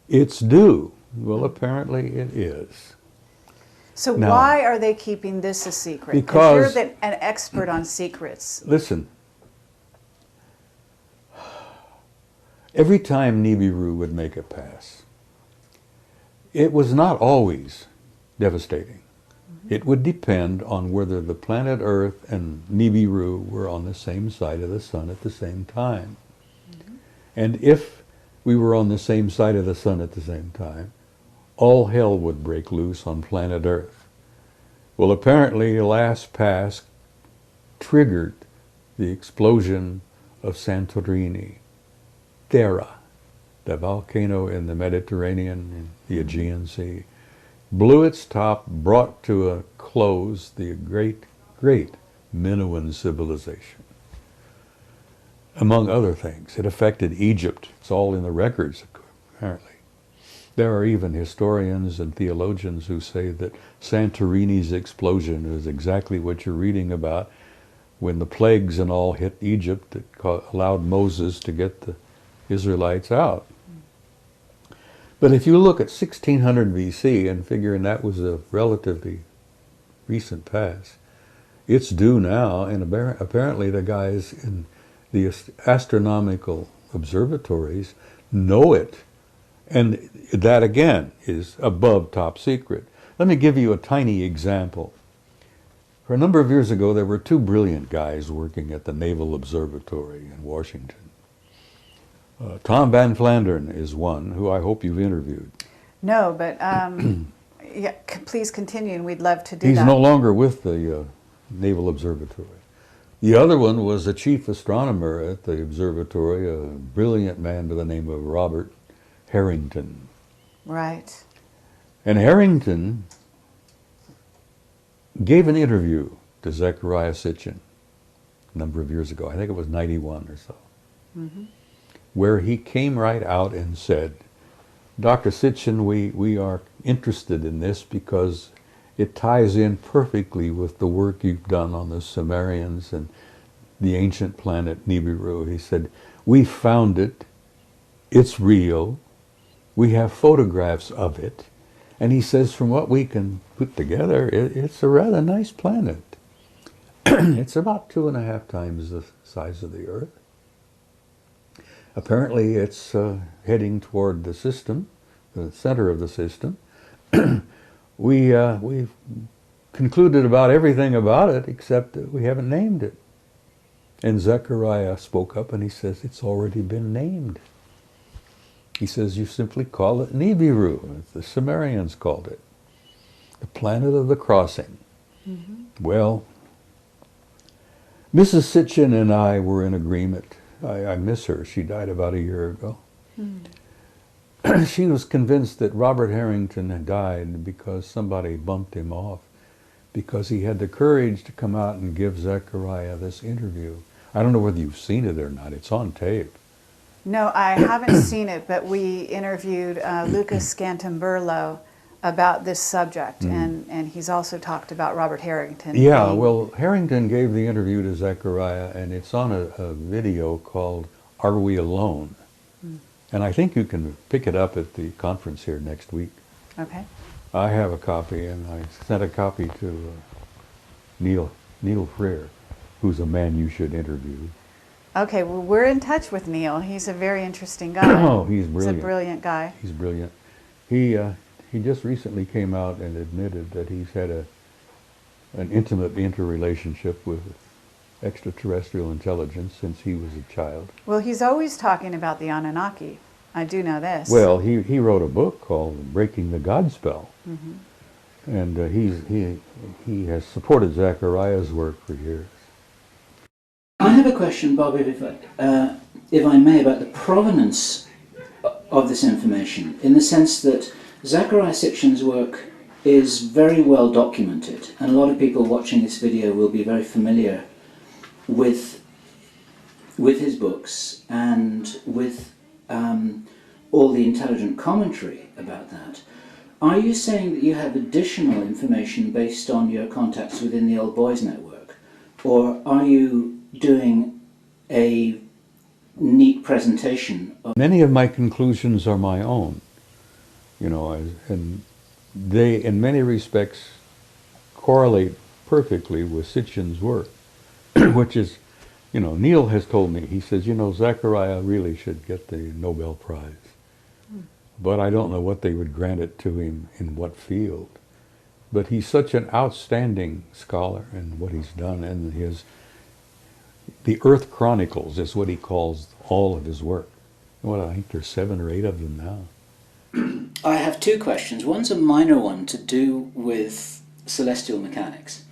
it's due. Well, apparently it is.
So
now,
why are they keeping this a secret?
Because
you're an expert on secrets.
Listen, every time Nibiru would make a pass, it was not always devastating. It would depend on whether the planet Earth and Nibiru were on the same side of the sun at the same time. Mm-hmm. And if we were on the same side of the sun at the same time, all hell would break loose on planet Earth. Well, apparently the last pass triggered the explosion of Santorini, Thera, the volcano in the Mediterranean and the Aegean Sea, blew its top, brought to a close the great Minoan civilization. Among other things, it affected Egypt. It's all in the records, apparently. There are even historians and theologians who say that Santorini's explosion is exactly what you're reading about when the plagues and all hit Egypt that allowed Moses to get the Israelites out. But if you look at 1600 BC and figuring that was a relatively recent pass, it's due now, and apparently the guys in the astronomical observatories know it. And that, again, is above top secret. Let me give you a tiny example. For a number of years ago, there were 2 brilliant guys working at the Naval Observatory in Washington. Tom Van Flandern is one who I hope you've interviewed.
No, but yeah, please continue, and we'd love to do
He's
that.
no longer with the Naval Observatory. The other one was the chief astronomer at the observatory, a brilliant man by the name of Robert Harrington.
Right.
And Harrington gave an interview to Zecharia Sitchin a number of years ago. I think it was 91 or so. Mm-hmm. Where he came right out and said, Dr. Sitchin, we are interested in this because it ties in perfectly with the work you've done on the Sumerians and the ancient planet Nibiru. He said, we found it, it's real, we have photographs of it, and he says from what we can put together, it's a rather nice planet. It's about 2.5 times the size of the Earth. Apparently it's heading toward the system, the center of the system. We've concluded about everything about it except that we haven't named it. And Zecharia spoke up and he says, it's already been named. He says, you simply call it Nibiru, as the Sumerians called it, the planet of the crossing. Mm-hmm. Well, Mrs. Sitchin and I were in agreement. I miss her. She died about a year ago. Mm. She was convinced that Robert Harrington had died because somebody bumped him off, because he had the courage to come out and give Zecharia this interview. I don't know whether you've seen it or not. It's on tape.
No, I haven't seen it, but we interviewed Lucas Scantamburlo about this subject, and he's also talked about Robert Harrington.
Yeah,
being-
well, Harrington gave the interview to Zechariah, and it's on a video called Are We Alone? And I think you can pick it up at the conference here next week.
Okay.
I have a copy, and I sent a copy to Neil Freer, who's a man you should interview.
Okay, well, we're in touch with Neil. He's a very interesting guy.
Oh, he's brilliant.
He's a brilliant guy.
He's brilliant. He just recently came out and admitted that he's had an intimate interrelationship with extraterrestrial intelligence since he was a child.
Well, he's always talking about the Anunnaki. I do know this.
Well, he wrote a book called Breaking the Godspell, and he has supported Zechariah's work for years.
I have a question, Bob, if I may, about the provenance of this information, in the sense that Zecharia Sitchin's work is very well documented, and a lot of people watching this video will be very familiar with his books and with all the intelligent commentary about that. Are you saying that you have additional information based on your contacts within the Old Boys Network, or are you doing a neat presentation of...
Many of my conclusions are my own, and they, in many respects, correlate perfectly with Sitchin's work, which is, Neil has told me, he says, Zechariah really should get the Nobel Prize. But I don't know what they would grant it to him in what field. But he's such an outstanding scholar in what he's done, and the Earth Chronicles is what he calls all of his work. I think there's 7 or 8 of them now.
I have 2 questions. One's a minor one to do with celestial mechanics.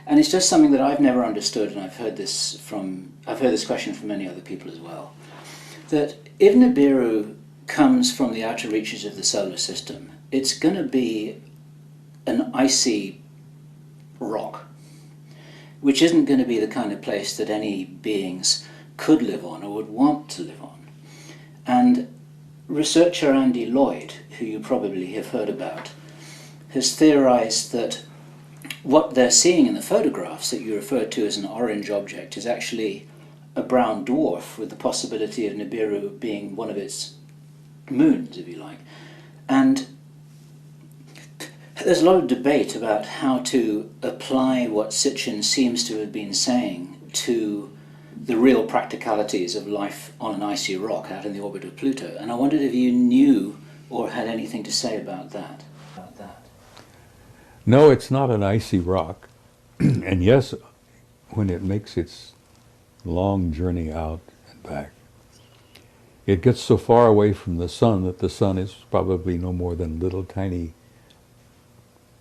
And it's just something that I've never understood, and I've heard this question from many other people as well. That if Nibiru comes from the outer reaches of the solar system, it's going to be an icy rock, which isn't going to be the kind of place that any beings could live on or would want to live on. And researcher Andy Lloyd, who you probably have heard about, has theorized that what they're seeing in the photographs that you referred to as an orange object is actually a brown dwarf, with the possibility of Nibiru being one of its moons, if you like. And there's a lot of debate about how to apply what Sitchin seems to have been saying to the real practicalities of life on an icy rock out in the orbit of Pluto. And I wondered if you knew or had anything to say about that.
No, it's not an icy rock. And yes, when it makes its long journey out and back, it gets so far away from the sun that the sun is probably no more than a little tiny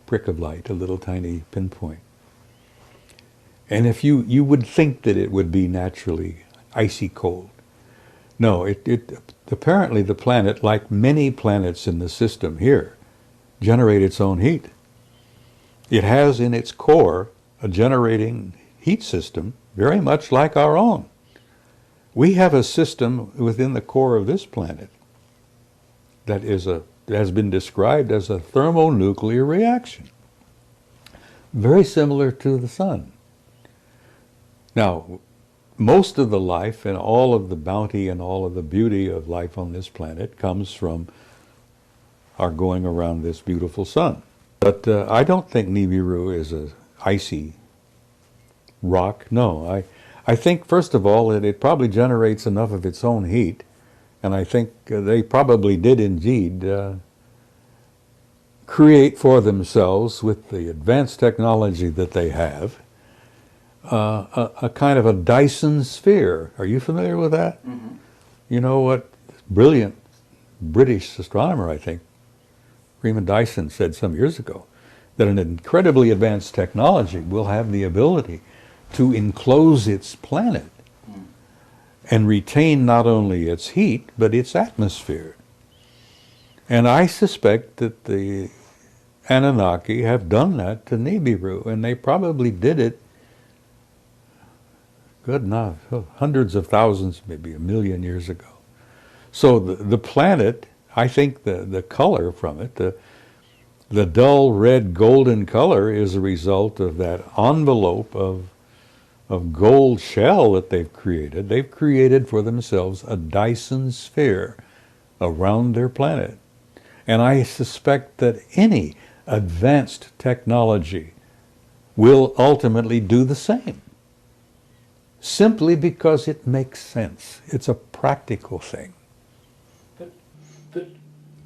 prick of light, a little tiny pinpoint. And if you would think that it would be naturally icy cold. No, apparently the planet, like many planets in the system here, generate its own heat. It has in its core a generating heat system very much like our own. We have a system within the core of this planet that has been described as a thermonuclear reaction, very similar to the sun. Now, most of the life and all of the bounty and all of the beauty of life on this planet comes from our going around this beautiful sun. But I don't think Nibiru is an icy rock. No, I think, first of all, that it probably generates enough of its own heat, and I think they probably did indeed create for themselves, with the advanced technology that they have, a kind of a Dyson sphere. Are you familiar with that? Mm-hmm. You know what? Brilliant British astronomer, I think, Freeman Dyson, said some years ago that an incredibly advanced technology will have the ability to enclose its planet and retain not only its heat, but its atmosphere. And I suspect that the Anunnaki have done that to Nibiru, and they probably did it, good enough, hundreds of thousands, maybe 1 million years ago. So the planet, I think the color from it, the dull red golden color is a result of that envelope of gold shell that they've created. They've created for themselves a Dyson sphere around their planet. And I suspect that any advanced technology will ultimately do the same. Simply because it makes sense. It's a practical thing.
But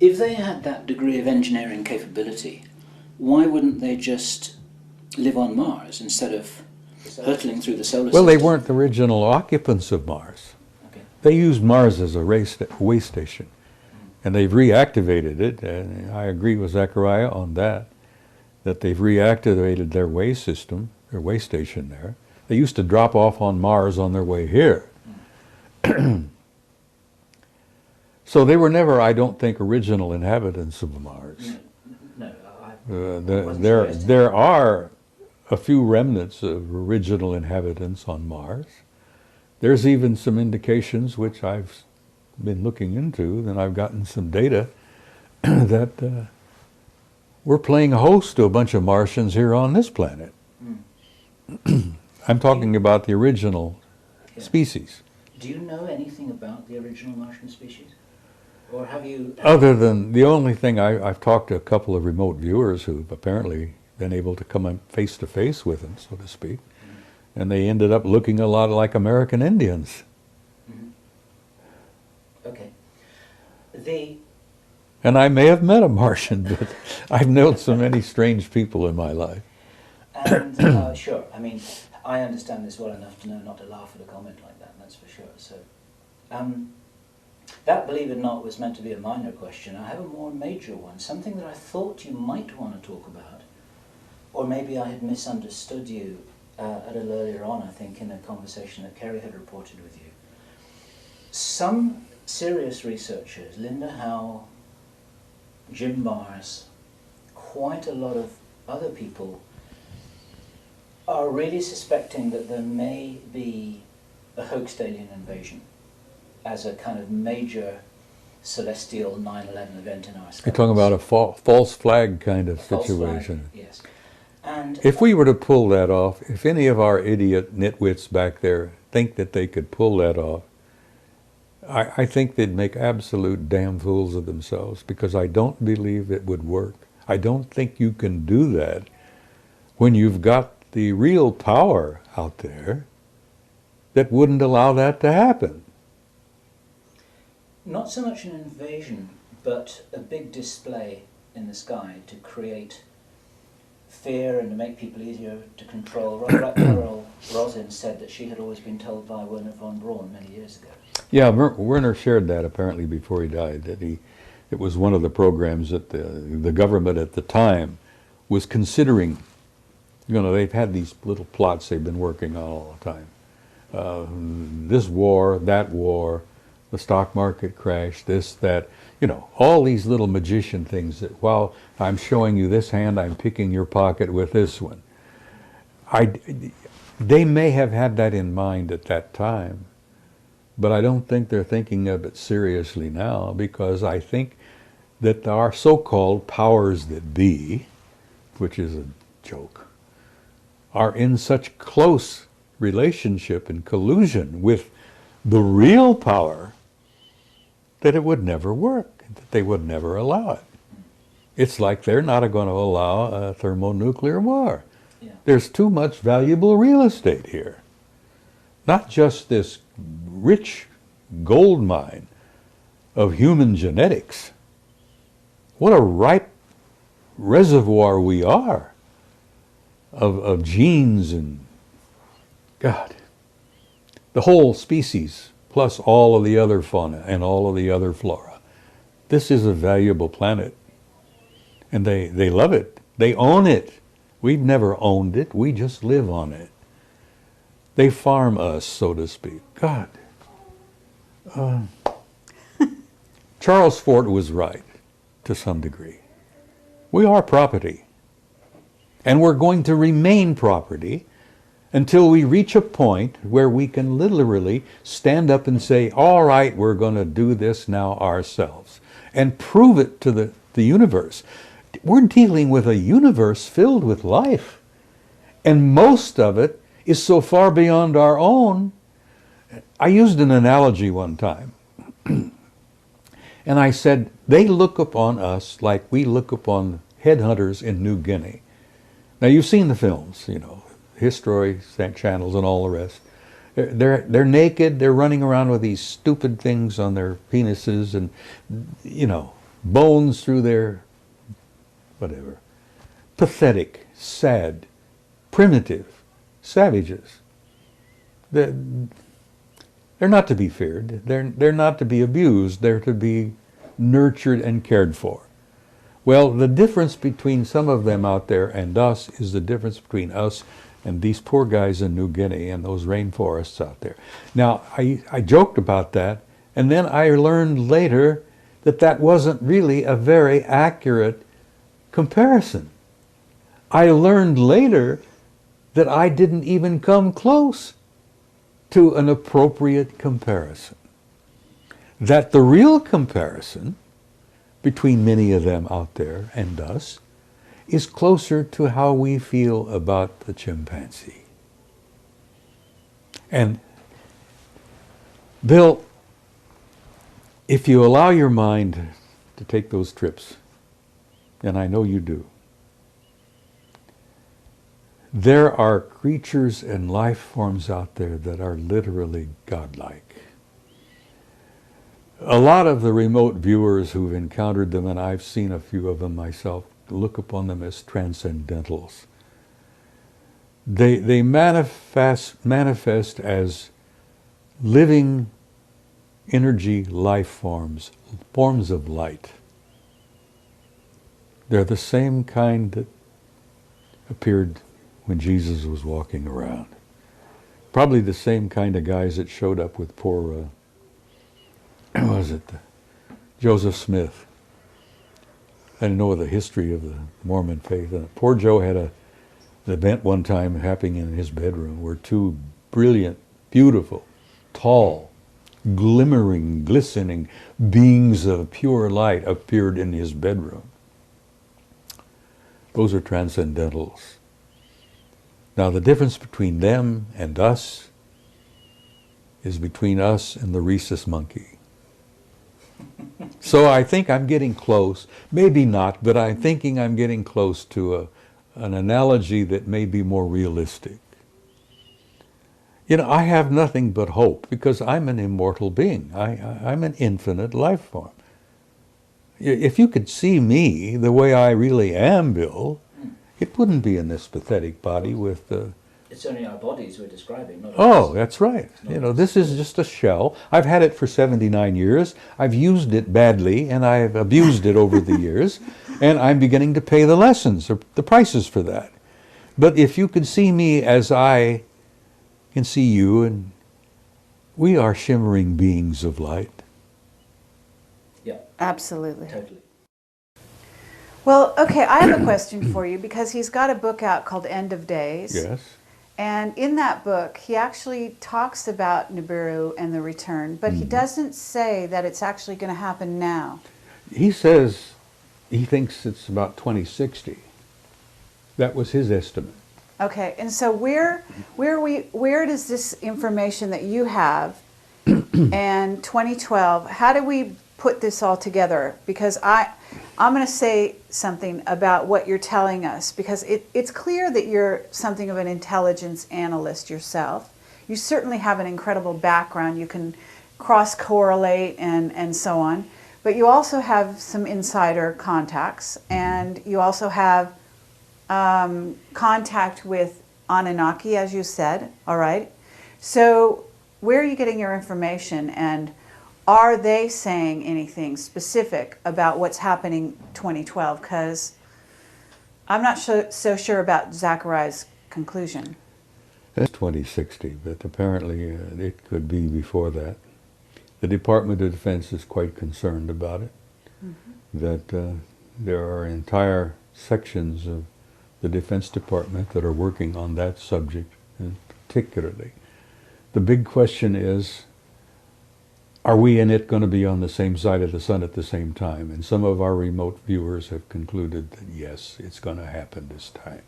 if they had that degree of engineering capability, why wouldn't they just live on Mars instead of hurtling through the solar system?
Well, they weren't the original occupants of Mars.
Okay.
They used Mars as a way station. And they've reactivated it, and I agree with Zechariah on that they've reactivated their way system, their way station there. They used to drop off on Mars on their way here. So they were never, I don't think, original inhabitants of Mars. There are a few remnants of original inhabitants on Mars. There's even some indications, which I've been looking into, and I've gotten some data that we're playing host to a bunch of Martians here on this planet. I'm talking about the original species.
Do you know anything about the original Martian species? Or have you...
Other than the only thing, I've talked to a couple of remote viewers who've apparently been able to come face to face with them, so to speak, and they ended up looking a lot like American Indians.
Okay.
And I may have met a Martian, but I've known so many strange people in my life.
And sure, I mean, I understand this well enough to know not to laugh at a comment like that, that's for sure. So, that, believe it or not, was meant to be a minor question. I have a more major one, something that I thought you might want to talk about, or maybe I had misunderstood you a little earlier on, I think, in a conversation that Kerry had reported with you. Some serious researchers, Linda Howe, Jim Mars, quite a lot of other people, are really suspecting that there may be a hoaxed alien invasion as a kind of major celestial 9/11 event in our skies.
You're talking about a false flag kind of
False
situation.
flag, yes. And
if we were to pull that off, if any of our idiot nitwits back there think that they could pull that off, I think they'd make absolute damn fools of themselves, because I don't believe it would work. I don't think you can do that when you've got the real power out there that wouldn't allow that to happen.
not so much an invasion, but a big display in the sky to create fear and to make people easier to control. Carol Rosin said that she had always been told by Werner von Braun many years ago.
Yeah, Werner shared that apparently before he died, that it was one of the programs that the government at the time was considering. You know, they've had these little plots they've been working on all the time. This war, that war, the stock market crash, this, that, you know, all these little magician things that while I'm showing you this hand, I'm picking your pocket with this one. They may have had that in mind at that time, but I don't think they're thinking of it seriously now, because I think that our so-called powers that be, which is a joke, are in such close relationship and collusion with the real power that it would never work, that they would never allow it. It's like they're not going to allow a thermonuclear war.
Yeah.
There's too much valuable real estate here. Not just this rich gold mine of human genetics. What a ripe reservoir we are of genes and, God, the whole species, plus all of the other fauna and all of the other flora. This is a valuable planet. And they love it. They own it. We've never owned it. We just live on it. They farm us, so to speak. God. Charles Fort was right, to some degree. We are property. And we're going to remain property until we reach a point where we can literally stand up and say, all right, we're going to do this now ourselves, and prove it to the universe. We're dealing with a universe filled with life, and most of it is so far beyond our own. I used an analogy one time, and I said, they look upon us like we look upon headhunters in New Guinea. Now, you've seen the films, you know, History channels and all the rest. They're naked, they're running around with these stupid things on their penises and, you know, bones through their, whatever. Pathetic, sad, primitive, savages. They're not to be feared. They're not to be abused. They're to be nurtured and cared for. Well, the difference between some of them out there and us is the difference between us and these poor guys in New Guinea and those rainforests out there. Now, I joked about that, and then I learned later that that wasn't really a very accurate comparison. I learned later that I didn't even come close to an appropriate comparison. That the real comparison between many of them out there and us is closer to how we feel about the chimpanzee. And Bill, if you allow your mind to take those trips, and I know you do, there are creatures and life forms out there that are literally godlike. A lot of the remote viewers who've encountered them, and I've seen a few of them myself, look upon them as transcendentals. They manifest as living energy life forms, forms of light. They're the same kind that appeared when Jesus was walking around. Probably the same kind of guys that showed up with poor, Joseph Smith. I didn't know the history of the Mormon faith. And poor Joe had an event one time happening in his bedroom where two brilliant, beautiful, tall, glimmering, glistening beings of pure light appeared in his bedroom. Those are transcendentals. Now, the difference between them and us is between us and the rhesus monkey. So I think I'm getting close, maybe not, but I'm thinking I'm getting close to an analogy that may be more realistic. You know, I have nothing but hope because I'm an immortal being. I'm an infinite life form. If you could see me the way I really am, Bill, it wouldn't be in this pathetic body with the...
It's only our bodies we're describing, not
Oh,
us.
that's right. You know, this is just a shell. I've had it for 79 years. I've used it badly, and I've abused it over the years, and I'm beginning to pay the lessons, or the prices for that. But if you could see me as I can see you, and we are shimmering beings of light.
Yeah,
Absolutely.
totally.
Well, okay, I have a question for you because he's got a book out called End of Days.
Yes.
And in that book, he actually talks about Nibiru and the return, but he doesn't say that it's actually going to happen now.
He says he thinks it's about 2060. That was his estimate.
Okay, and so where does this information that you have and 2012, how do we put this all together? Because I'm going to say something about what you're telling us, because it's clear that you're something of an intelligence analyst yourself. You certainly have an incredible background. You can cross-correlate and so on. But you also have some insider contacts, and you also have contact with Anunnaki, as you said, all right? So where are you getting your information, and are they saying anything specific about what's happening 2012? Because I'm not so sure about Zachariah's conclusion.
It's 2060, but apparently it could be before that. The Department of Defense is quite concerned about it, that there are entire sections of the Defense Department that are working on that subject particularly. The big question is, are we and it going to be on the same side of the sun at the same time? And some of our remote viewers have concluded that yes, it's going to happen this time.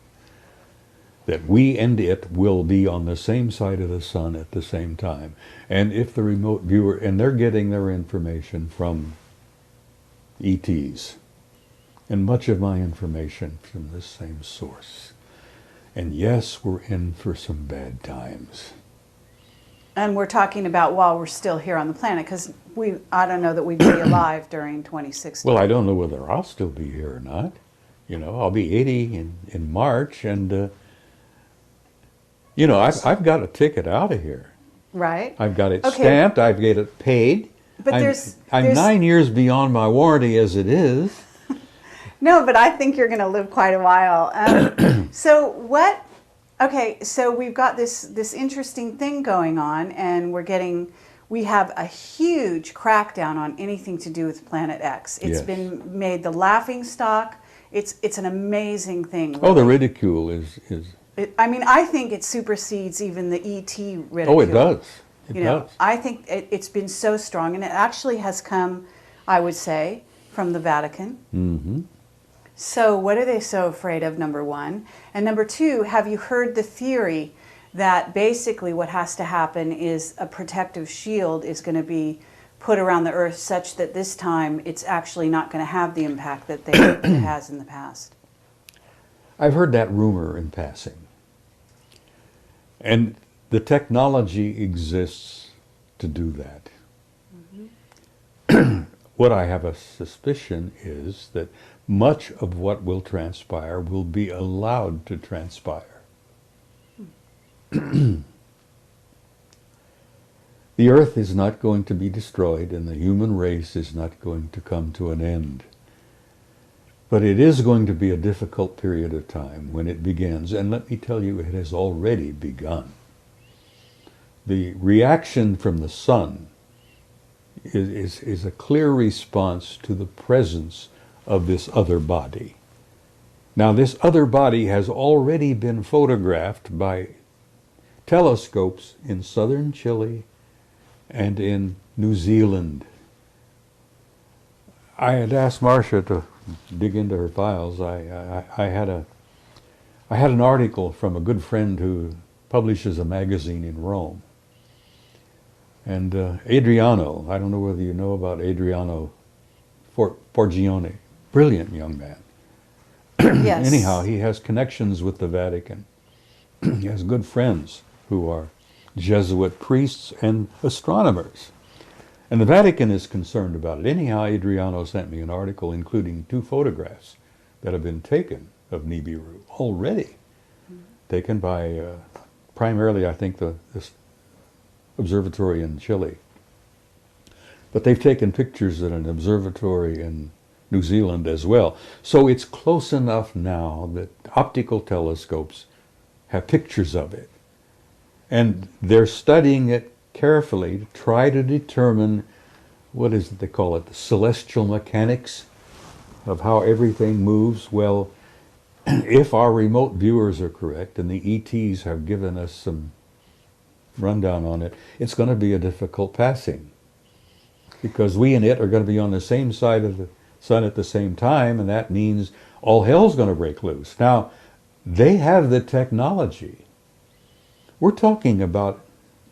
That we and it will be on the same side of the sun at the same time. And if the remote viewer, and they're getting their information from ETs, and much of my information from this same source. And yes, we're in for some bad times.
And we're talking about while we're still here on the planet, because I don't know that we'd be alive during 2016.
Well, I don't know whether I'll still be here or not. You know, I'll be 80 in March, and you know, I've got a ticket out of here.
Right.
I've got it stamped. I've got it paid.
But
I'm 9 years beyond my warranty as it is.
No, but I think you're going to live quite a while. So we've got this interesting thing going on, and we have a huge crackdown on anything to do with Planet X. It's
Yes.
been made the laughing stock. It's an amazing thing.
Oh, the ridicule is.
I think it supersedes even the ET ridicule.
Oh, it does. It does.
I think it's been so strong, and it actually has come, I would say, from the Vatican.
Mm-hmm.
So what are they so afraid of, number one? And number two, have you heard the theory that basically what has to happen is a protective shield is going to be put around the Earth such that this time it's actually not going to have the impact that it has in the past?
I've heard that rumor in passing. And the technology exists to do that. Mm-hmm. What I have a suspicion is that much of what will transpire will be allowed to transpire. The Earth is not going to be destroyed, and the human race is not going to come to an end. But it is going to be a difficult period of time when it begins, and let me tell you, it has already begun. The reaction from the sun is a clear response to the presence of this other body. Now, this other body has already been photographed by telescopes in southern Chile and in New Zealand. I had asked Marcia to dig into her files. I had an article from a good friend who publishes a magazine in Rome. And Adriano, I don't know whether you know about Adriano Forgione, brilliant young man.
Yes.
Anyhow, he has connections with the Vatican. He has good friends who are Jesuit priests and astronomers. And the Vatican is concerned about it. Anyhow, Adriano sent me an article including 2 photographs that have been taken of Nibiru already. Taken by primarily, I think, this observatory in Chile. But they've taken pictures at an observatory in New Zealand as well. So it's close enough now that optical telescopes have pictures of it. And they're studying it carefully to try to determine, what is it they call it, the celestial mechanics of how everything moves. Well, if our remote viewers are correct, and the ETs have given us some rundown on it, it's going to be a difficult passing. Because we and it are going to be on the same side of the sun at the same time, and that means all hell's going to break loose. Now, they have the technology. We're talking about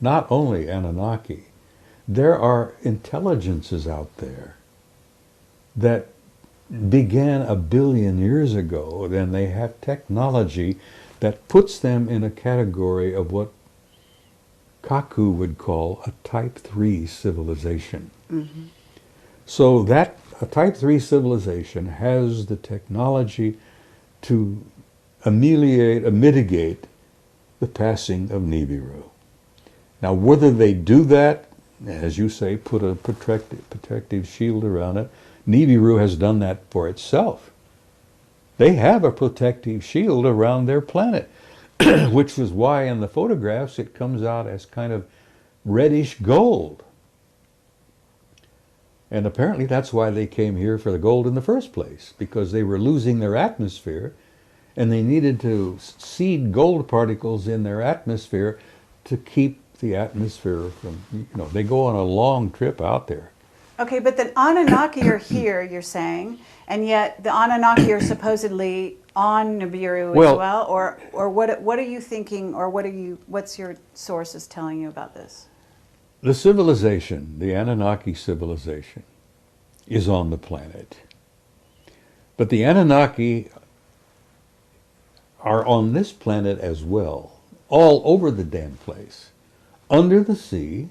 not only Anunnaki. There are intelligences out there that began 1 billion years ago, then they have technology that puts them in a category of what Kaku would call a Type 3 civilization. Mm-hmm. So that a Type 3 civilization has the technology to mitigate the passing of Nibiru. Now, whether they do that, as you say, put a protective shield around it, Nibiru has done that for itself. They have a protective shield around their planet, which is why in the photographs it comes out as kind of reddish gold. And apparently that's why they came here for the gold in the first place, because they were losing their atmosphere, and they needed to seed gold particles in their atmosphere to keep the atmosphere from, they go on a long trip out there.
Okay, but the Anunnaki are here, you're saying, and yet the Anunnaki are supposedly on Nibiru as well, or what are you thinking, or what's your sources telling you about this?
The civilization, the Anunnaki civilization, is on the planet. But the Anunnaki are on this planet as well, all over the damn place, under the sea,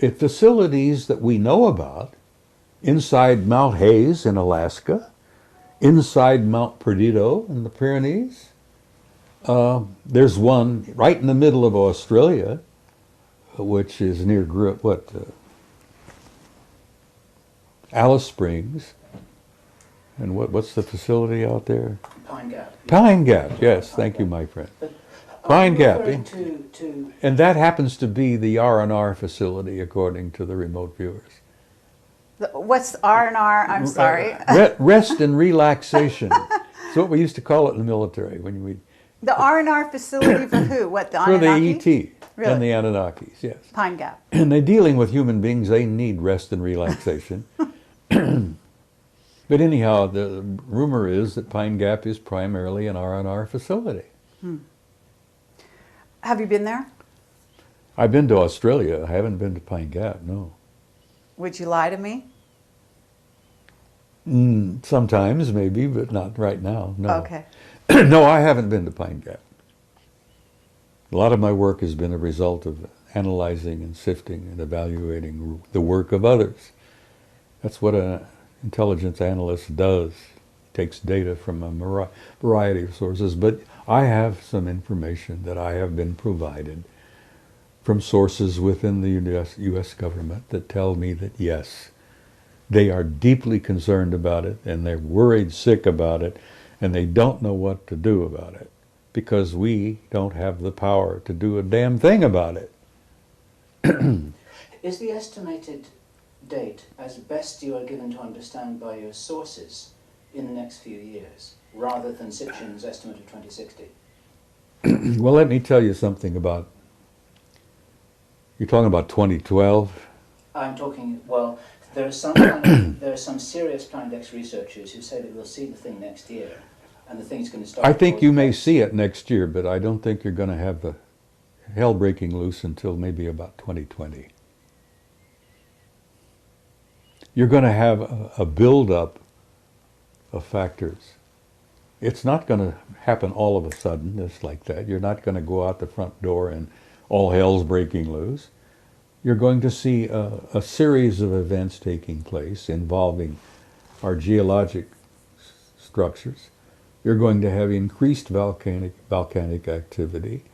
at facilities that we know about, inside Mount Hayes in Alaska, inside Mount Perdido in the Pyrenees. There's one right in the middle of Australia, which is near Alice Springs. And what's the facility out there?
Pine Gap.
Pine Gap, yes, thank you, my friend. Pine Gap. And that happens to be the R&R facility, according to the remote viewers.
What's R&R? I'm sorry.
Rest and relaxation. It's what we used to call it in the military.
The R&R facility for who? What, the Anunnaki?
For the ET
Really?
and the Anunnakis, yes.
Pine Gap.
And they're dealing with human beings. They need rest and relaxation. But anyhow, the rumor is that Pine Gap is primarily an R&R facility.
Have you been there?
I've been to Australia. I haven't been to Pine Gap, no.
Would you lie to me?
Sometimes, maybe, but not right now, no.
Okay.
No, I haven't been to Pine Gap. A lot of my work has been a result of analyzing and sifting and evaluating the work of others. That's what an intelligence analyst does. He takes data from a variety of sources, but I have some information that I have been provided from sources within the U.S. government that tell me that yes, they are deeply concerned about it, and they're worried sick about it, and they don't know what to do about it, because we don't have the power to do a damn thing about it.
Is the estimated date, as best you are given to understand by your sources, in the next few years, rather than Sitchin's estimate of 2060?
Well, let me tell you something about, you're talking about 2012?
I'm talking, well, there are some serious Planet X researchers who say that we'll see the thing next year, and the thing's going to start.
I think you may see it next year, but I don't think you're going to have the hell breaking loose until maybe about 2020. You're going to have a build-up of factors. It's not going to happen all of a sudden, just like that. You're not going to go out the front door and all hell's breaking loose. You're going to see a series of events taking place involving our geologic structures. You're going to have increased volcanic activity.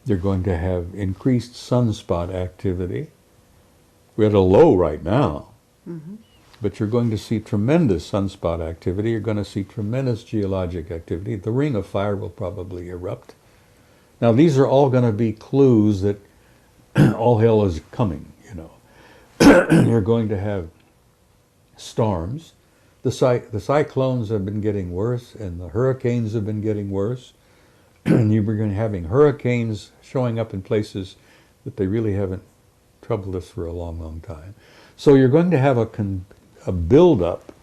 You're going to have increased sunspot activity. We're at a low right now. But you're going to see tremendous sunspot activity. You're going to see tremendous geologic activity. The Ring of Fire will probably erupt. Now, these are all going to be clues that all hell is coming, You're going to have storms. The cyclones have been getting worse, and the hurricanes have been getting worse. And you're going to having hurricanes showing up in places that they really haven't troubled us for a long, long time. So you're going to have a build-up,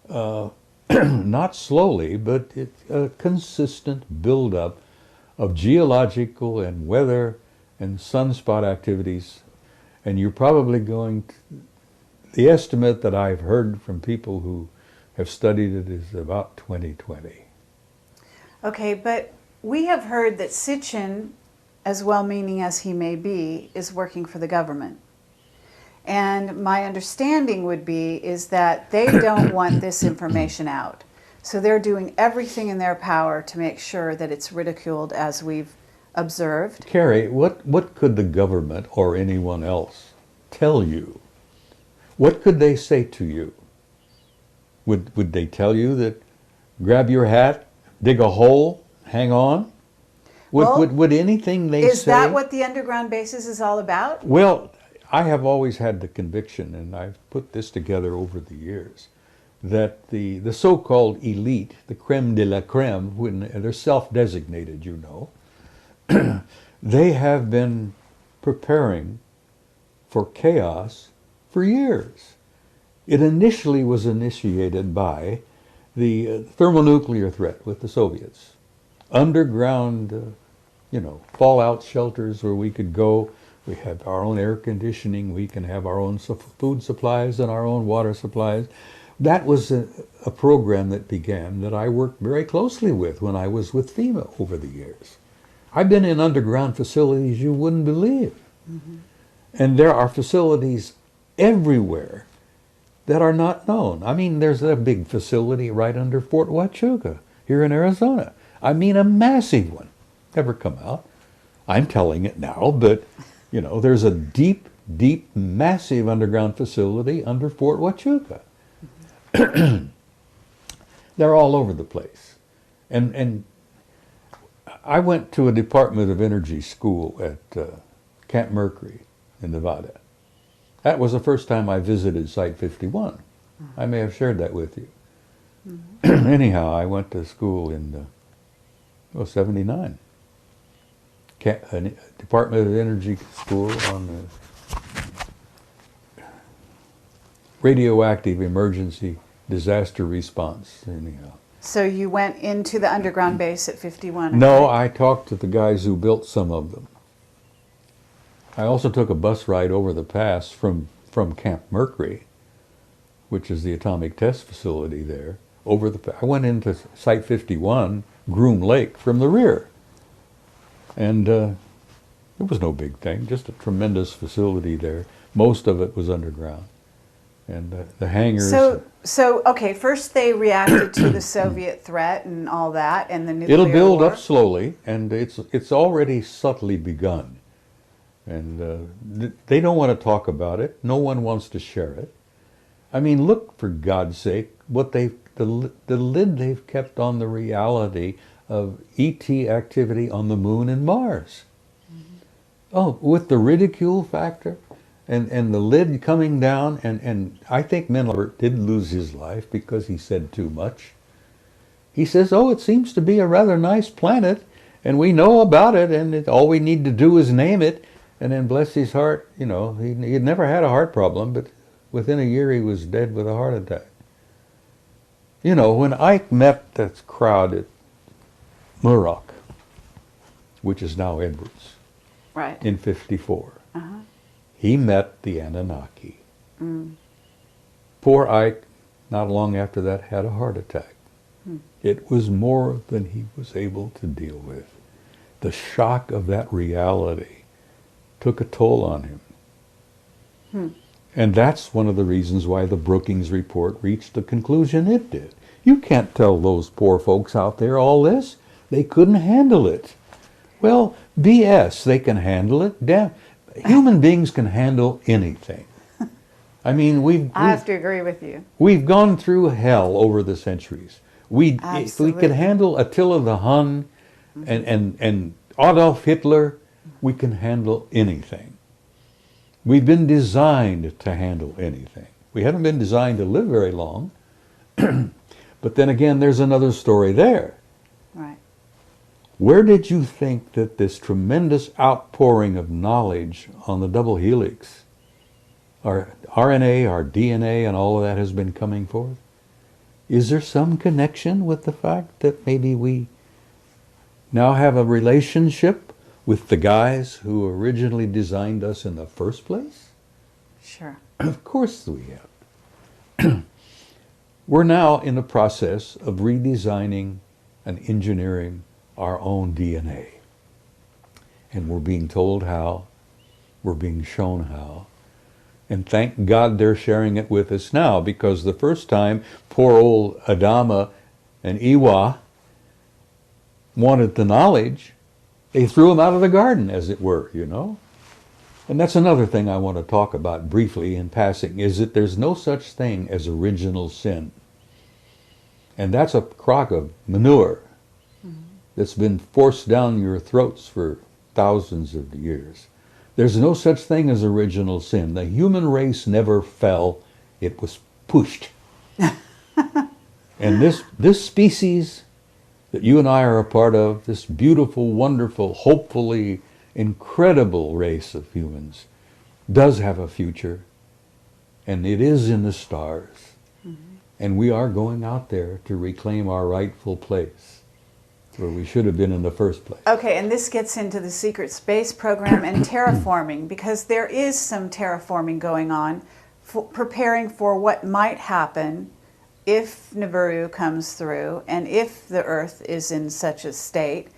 not slowly, but a consistent build-up of geological and weather and sunspot activities. And you're probably going to, the estimate that I've heard from people who have studied it is about 2020.
Okay, but we have heard that Sitchin, as well-meaning as he may be, is working for the government. And my understanding would be is that they don't want this information out. So they're doing everything in their power to make sure that it's ridiculed, as we've observed.
Carrie, what could the government or anyone else tell you? What could they say to you? Would they tell you that grab your hat, dig a hole, hang on? Would anything they say?
Is that what the underground bases is all about?
Well, I have always had the conviction, and I've put this together over the years, that the so-called elite, the creme de la creme, when they're self-designated, you know, they have been preparing for chaos for years. It initially was initiated by the thermonuclear threat with the Soviets. Underground, fallout shelters where we could go. We have our own air conditioning. We can have our own food supplies and our own water supplies. That was a program that began that I worked very closely with when I was with FEMA over the years. I've been in underground facilities you wouldn't believe. Mm-hmm. And there are facilities everywhere that are not known. I mean, there's a big facility right under Fort Huachuca here in Arizona. I mean, a massive one. Never come out. I'm telling it now, but, there's a deep, deep, massive underground facility under Fort Huachuca. They're all over the place. And I went to a Department of Energy school at Camp Mercury in Nevada. That was the first time I visited Site 51. I may have shared that with you. Mm-hmm. Anyhow, I went to school in 79. Department of Energy school on radioactive emergency disaster response, anyhow.
So you went into the underground base at 51?
No, I talked to the guys who built some of them. I also took a bus ride over the pass from Camp Mercury, which is the atomic test facility there. I went into Site 51, Groom Lake, from the rear. And it was no big thing, just a tremendous facility there. Most of it was underground. And the hangars...
So okay, first they reacted to the Soviet threat and all that, and the nuclear
It'll build
war.
up slowly, and it's already subtly begun. And they don't want to talk about it. No one wants to share it. I mean, look, for God's sake, the lid they've kept on the reality of ET activity on the moon and Mars. Mm-hmm. Oh, with the ridicule factor and the lid coming down, and I think Mendelberg did lose his life because he said too much. He says, oh, it seems to be a rather nice planet, and we know about it, and all we need to do is name it. And then, bless his heart, he had never had a heart problem, but within a year he was dead with a heart attack. When Ike met that crowd at Muroc, which is now Edwards,
right,
in 54,
uh-huh.
He met the Anunnaki. Mm. Poor Ike, not long after that, had a heart attack. Mm. It was more than he was able to deal with. The shock of that reality took a toll on him. Hmm. And that's one of the reasons why the Brookings report reached the conclusion it did. You can't tell those poor folks out there all this. They couldn't handle it. Well, BS, they can handle it. Damn, human beings can handle anything. I mean,
I have to agree with you.
We've gone through hell over the centuries. If we could handle Attila the Hun and Adolf Hitler, we can handle anything. We've been designed to handle anything. We haven't been designed to live very long. But then again, there's another story there.
Right.
Where did you think that this tremendous outpouring of knowledge on the double helix, our RNA, our DNA, and all of that has been coming forth? Is there some connection with the fact that maybe we now have a relationship with the guys who originally designed us in the first place?
Sure.
Of course we have. We're now in the process of redesigning and engineering our own DNA. And we're being told how, we're being shown how. And thank God they're sharing it with us now, because the first time poor old Adama and Iwa wanted the knowledge, they threw him out of the garden, as it were, And that's another thing I want to talk about briefly in passing, is that there's no such thing as original sin. And that's a crock of manure that's been forced down your throats for thousands of years. There's no such thing as original sin. The human race never fell. It was pushed. And this species that you and I are a part of, this beautiful, wonderful, hopefully incredible race of humans, does have a future, and it is in the stars. And we are going out there to reclaim our rightful place, where we should have been in the first place.
Okay, and this gets into the secret space program and terraforming, because there is some terraforming going on, preparing for what might happen if Nibiru comes through and if the Earth is in such a state.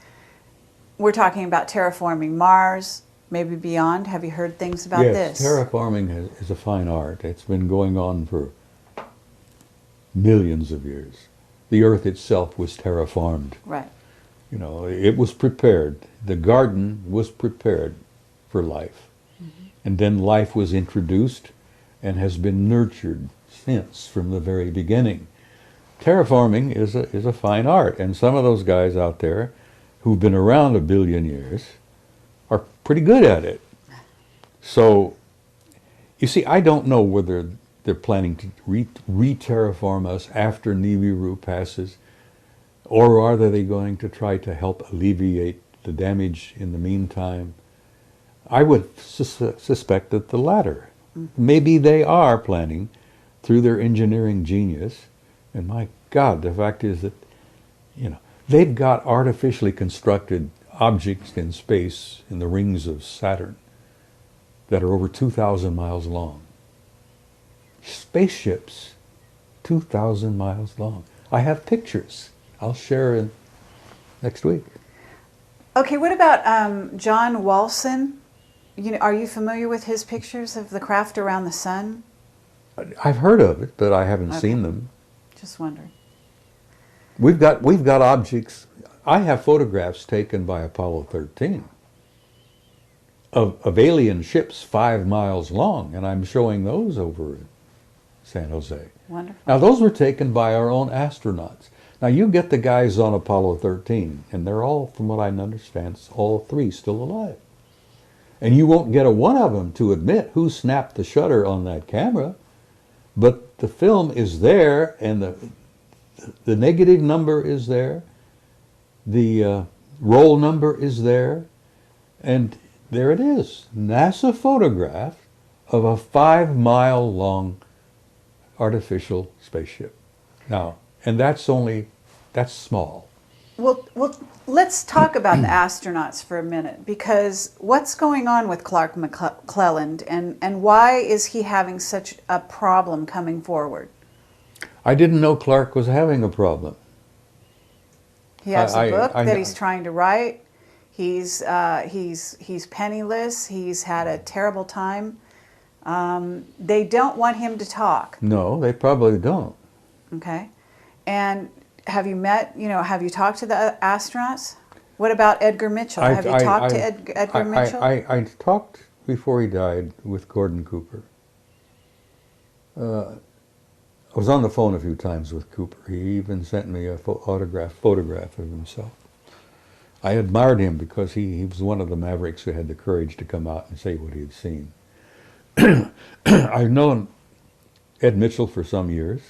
We're talking about terraforming Mars, maybe beyond. Have you heard things about this?
Yes, terraforming is a fine art. It's been going on for millions of years. The Earth itself was terraformed.
Right.
You know, it was prepared. The garden was prepared for life. And then life was introduced and has been nurtured since, from the very beginning. Terraforming is a fine art, and some of those guys out there who've been around a billion years are pretty good at it. So, you see, I don't know whether they're planning to re-terraform us after Nibiru passes, or are they going to try to help alleviate the damage in the meantime? I would suspect that the latter. Maybe they are planning, through their engineering genius, and my God, the fact is that, you know, they've got artificially constructed objects in space in the rings of Saturn that are over 2,000 miles long. Spaceships, 2,000 miles long. I have pictures. I'll share next week.
Okay, what about John Walson? You know, are you familiar with his pictures of the craft around the sun?
I've heard of it, but I haven't seen them.
Just wondering.
We've got objects. I have photographs taken by Apollo 13 of alien ships 5 miles long, and I'm showing those over in San Jose.
Wonderful.
Now, those were taken by our own astronauts. Now, you get the guys on Apollo 13, and they're all, from what I understand, all 3 still alive. And you won't get a one of them to admit who snapped the shutter on that camera, but the film is there, and the negative number is there, the roll number is there, and there it is. NASA photograph of a 5-mile long artificial spaceship. Now, and that's small.
Well, let's talk about the astronauts for a minute, because what's going on with Clark McClelland, and why is he having such a problem coming forward?
I didn't know Clark was having a problem.
He has a book that he's trying to write. He's penniless. He's had a terrible time. They don't want him to talk.
No, they probably don't.
Okay. And have you talked to the astronauts? What about Edgar Mitchell? Have you talked to Edgar Mitchell?
I talked before he died with Gordon Cooper. I was on the phone a few times with Cooper. He even sent me a photograph of himself. I admired him because he was one of the mavericks who had the courage to come out and say what he had seen. I've known Ed Mitchell for some years.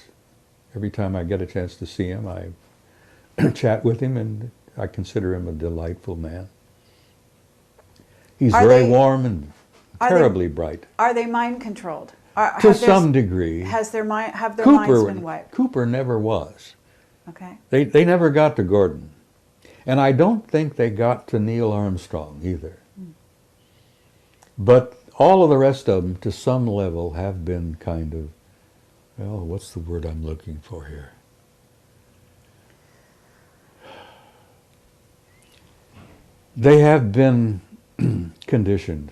Every time I get a chance to see him, I chat with him, and I consider him a delightful man. He's very warm and terribly bright.
Are they mind controlled?
To some degree.
Have their minds been wiped?
Cooper never was.
Okay.
They never got to Gordon. And I don't think they got to Neil Armstrong either. But all of the rest of them, to some level, have been kind of, well, what's the word I'm looking for here? They have been conditioned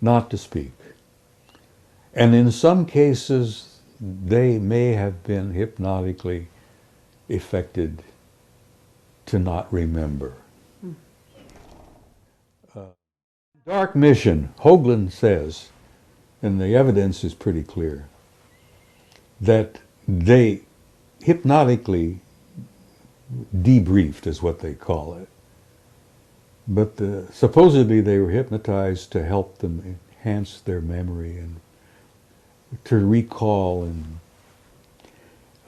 not to speak. And in some cases, they may have been hypnotically affected to not remember. Dark mission, Hoagland says, and the evidence is pretty clear, that they hypnotically debriefed, is what they call it. But supposedly they were hypnotized to help them enhance their memory and to recall and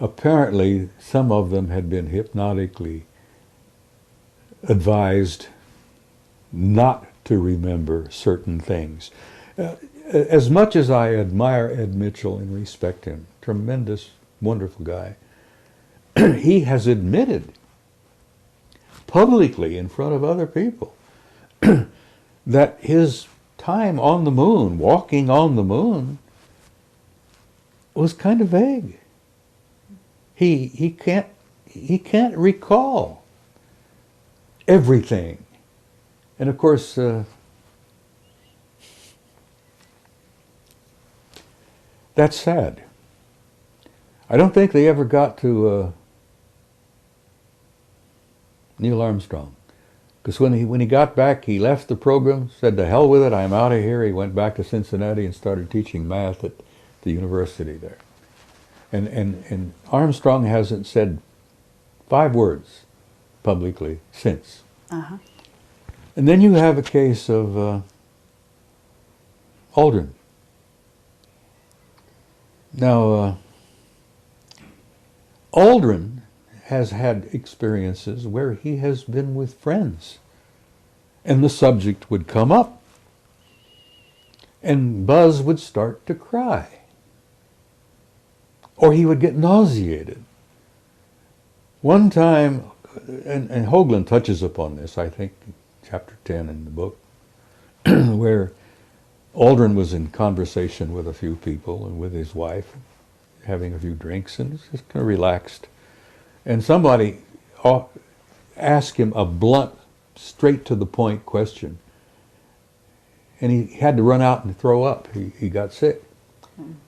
apparently some of them had been hypnotically advised not to remember certain things. As much as I admire Ed Mitchell and respect him, tremendous, wonderful guy, he has admitted publicly in front of other people that his time on the moon, walking on the moon, was kind of vague. He can't recall everything. And of course, that's sad. I don't think they ever got to Neil Armstrong. Because when he got back, he left the program, said, "To hell with it, I'm out of here." He went back to Cincinnati and started teaching math at the university there. And Armstrong hasn't said 5 words publicly since.
Uh-huh.
And then you have a case of Aldrin. Now, Aldrin has had experiences where he has been with friends, and the subject would come up, and Buzz would start to cry, or he would get nauseated. One time, and Hoagland touches upon this, I think, chapter 10 in the book, where Aldrin was in conversation with a few people and with his wife, having a few drinks, and was just kind of relaxed. And somebody asked him a blunt, straight to the point question. And he had to run out and throw up. He got sick.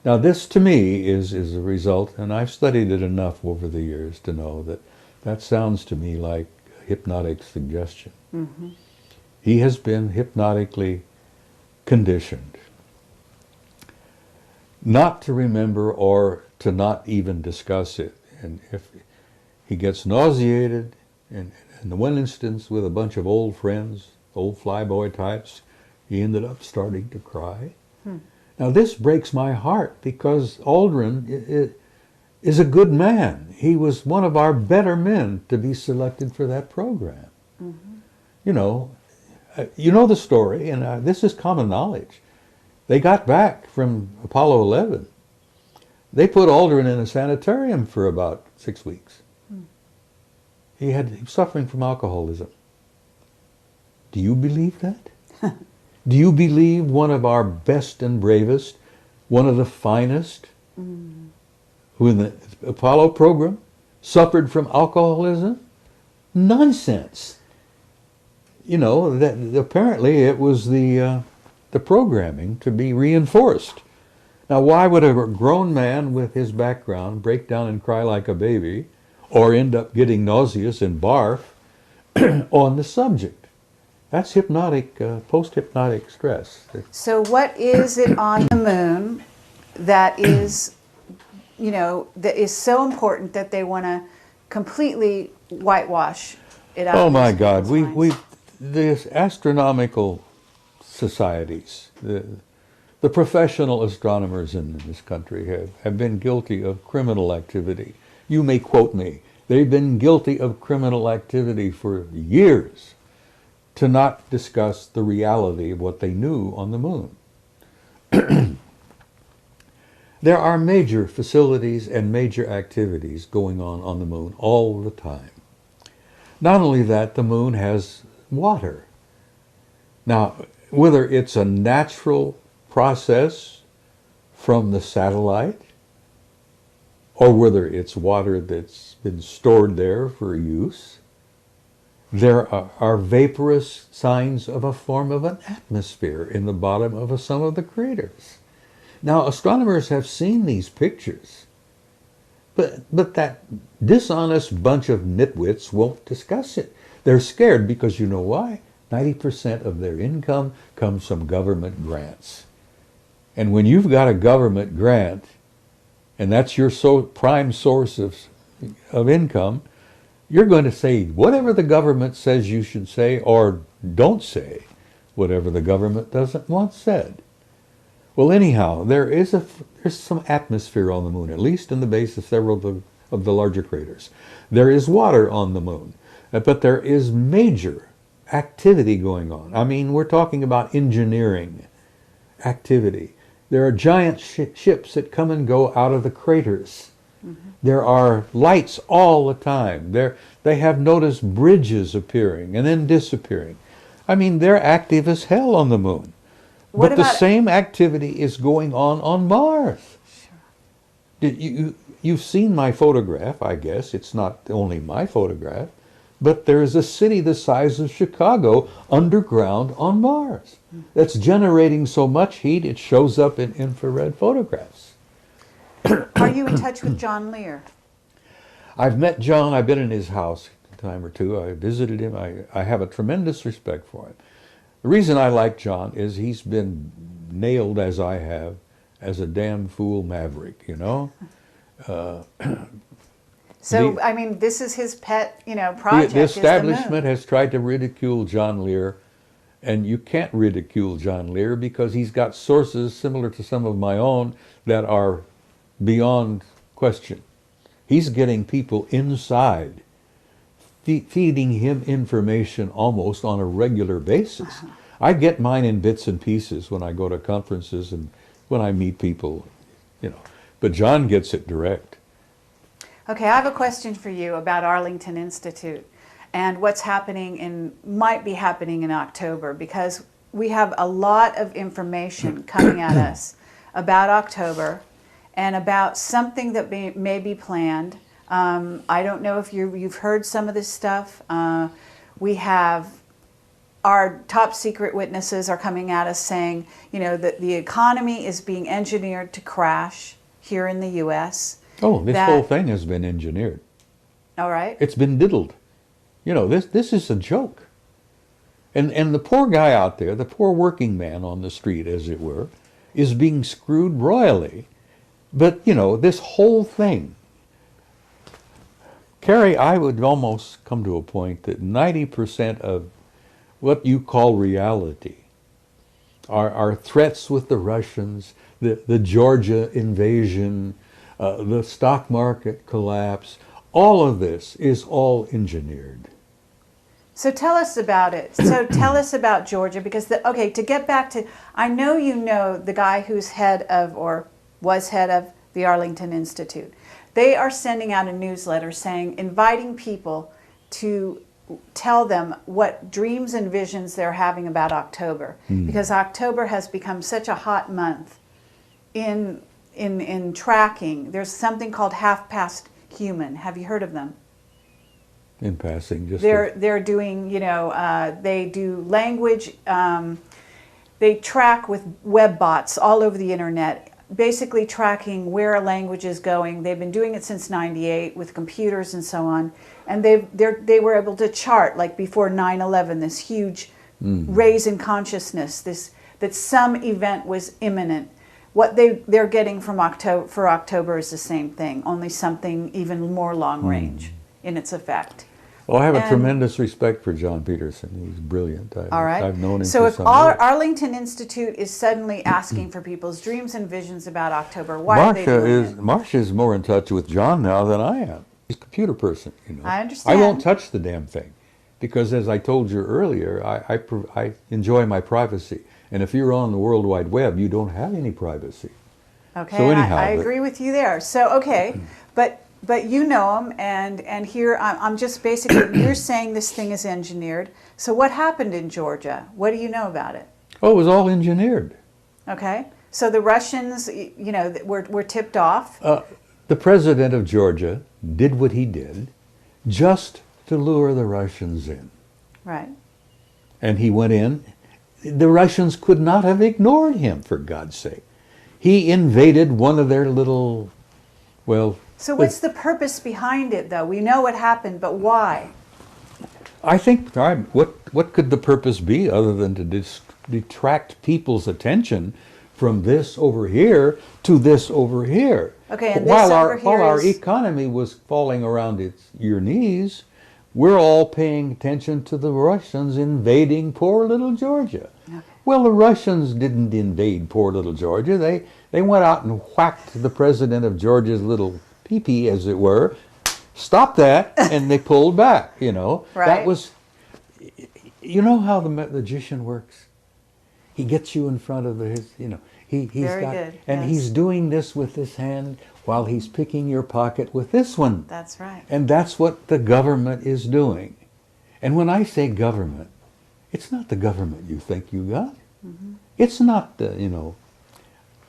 Now this to me is a result, and I've studied it enough over the years to know that that sounds to me like hypnotic suggestion.
Mm-hmm.
He has been hypnotically conditioned not to remember or to not even discuss it. And if he gets nauseated, and in the one instance with a bunch of old friends, old flyboy types, he ended up starting to cry. Now this breaks my heart because Aldrin is a good man. He was one of our better men to be selected for that program. Mm-hmm. You know the story, and this is common knowledge. They got back from Apollo 11. They put Aldrin in a sanitarium for about 6 weeks. He was suffering from alcoholism. Do you believe that? Do you believe one of our best and bravest, one of the finest, who in the Apollo program suffered from alcoholism? Nonsense. You know, that apparently it was the programming to be reinforced. Now, why would a grown man with his background break down and cry like a baby, or end up getting nauseous and barf on the subject? That's hypnotic, post-hypnotic stress.
So what is it on the moon that is, that is so important that they want to completely whitewash it out?
Oh my God, the astronomical societies, the professional astronomers in this country have been guilty of criminal activity. You may quote me. They've been guilty of criminal activity for years to not discuss the reality of what they knew on the moon. There are major facilities and major activities going on the moon all the time. Not only that, the moon has water. Now, whether it's a natural process from the satellite, or whether it's water that's been stored there for use, there are vaporous signs of a form of an atmosphere in the bottom of some of the craters. Now, astronomers have seen these pictures, but that dishonest bunch of nitwits won't discuss it. They're scared because you know why? 90% of their income comes from government grants. And when you've got a government grant, and that's your prime source of income, you're going to say whatever the government says you should say, or don't say whatever the government doesn't want said. Well, anyhow, there's some atmosphere on the moon, at least in the base of several of the larger craters. There is water on the moon, but there is major activity going on. I mean, we're talking about engineering activity. There are giant ships that come and go out of the craters. There are lights all the time. They have noticed bridges appearing and then disappearing. I mean, they're active as hell on the moon.
What
But the
about-
same activity is going on Mars. You've seen my photograph, I guess. It's not only my photograph. But there is a city the size of Chicago underground on Mars that's generating so much heat it shows up in infrared photographs.
Are you in touch with John Lear?
I've met John. I've been in his house a time or two. I visited him. I have a tremendous respect for him. The reason I like John is he's been nailed, as I have, as a damn fool maverick, you know?
So,
The-
I mean, this is his pet, project.
The
is
establishment
moon.
has tried to ridicule John Lear, and you can't ridicule John Lear because he's got sources similar to some of my own that are beyond question. He's getting people inside, feeding him information almost on a regular basis. I get mine in bits and pieces when I go to conferences and when I meet people, But John gets it direct.
Okay, I have a question for you about Arlington Institute and what's might be happening in October, because we have a lot of information coming at us about October and about something that may be planned. I don't know if you've heard some of this stuff. We have our top secret witnesses are coming at us saying, that the economy is being engineered to crash here in the U.S.
Oh, this
that-
whole thing has been engineered.
All right.
It's been diddled. This is a joke. And the poor guy out there, the poor working man on the street, as it were, is being screwed royally. But, this whole thing, Carrie, I would almost come to a point that 90% of what you call reality are threats with the Russians, the Georgia invasion, the stock market collapse. All of this is all engineered.
So tell us about it. So tell us about Georgia, because to get back to, I know the guy who's head of, or was head of, the Arlington Institute. They are sending out a newsletter inviting people to tell them what dreams and visions they're having about October, because October has become such a hot month in tracking. There's something called Half Past Human. Have you heard of them?
In passing, just
They're doing, they do language, they track with web bots all over the internet, basically tracking where a language is going. They've been doing it since '98 with computers and so on. And they were able to chart, like before 9/11, this huge raise in consciousness, that some event was imminent. What they're getting for October is the same thing, only something even more long range in its effect.
Well, I have a
And-
tremendous respect for John Peterson. He's brilliant.
All right.
I've known him
so
for
if
some years.
Arlington Institute is suddenly asking for people's dreams and visions about October, why are they doing it?
Marcia is more in touch with John now than I am. He's a computer person,
I understand.
I won't touch the damn thing because, as I told you earlier, I enjoy my privacy. And if you're on the World Wide Web, you don't have any privacy.
Okay,
So anyhow,
I
but-
agree with you there. So okay, but you know him, and here I'm just basically you're saying this thing is engineered. So what happened in Georgia? What do you know about it?
Oh, it was all engineered.
Okay, so the Russians, were tipped off.
The president of Georgia did what he did just to lure the Russians in.
Right.
And he went in. The Russians could not have ignored him, for God's sake. He invaded one of their little,
So what's the purpose behind it, though? We know what happened, but why?
I think, what could the purpose be other than to detract people's attention from this over here to this over here?
Okay, and
while
this
our
over here
while our
is-
economy was falling around your knees, we're all paying attention to the Russians invading poor little Georgia.
Okay.
Well, the Russians didn't invade poor little Georgia. They went out and whacked the president of Georgia's little pee-pee, as it were, stop that, and they pulled back, you know.
Right.
That was, you know how the magician works? He gets you in front of his, you know, he's
Very
got,
good,
and
yes.
he's doing this with this hand while he's picking your pocket with this one.
That's right.
And that's what the government is doing. And when I say government, it's not the government you think you got.
Mm-hmm.
It's not the, you know,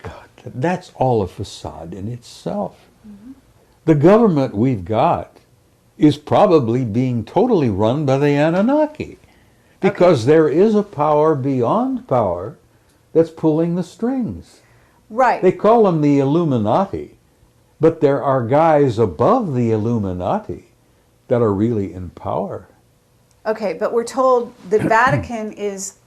God, that's all a facade in itself.
Mm-hmm.
The government we've got is probably being totally run by the Anunnaki. Because there is a power beyond power that's pulling the strings.
Right.
They call them the Illuminati, but there are guys above the Illuminati that are really in power.
Okay, but we're told the Vatican is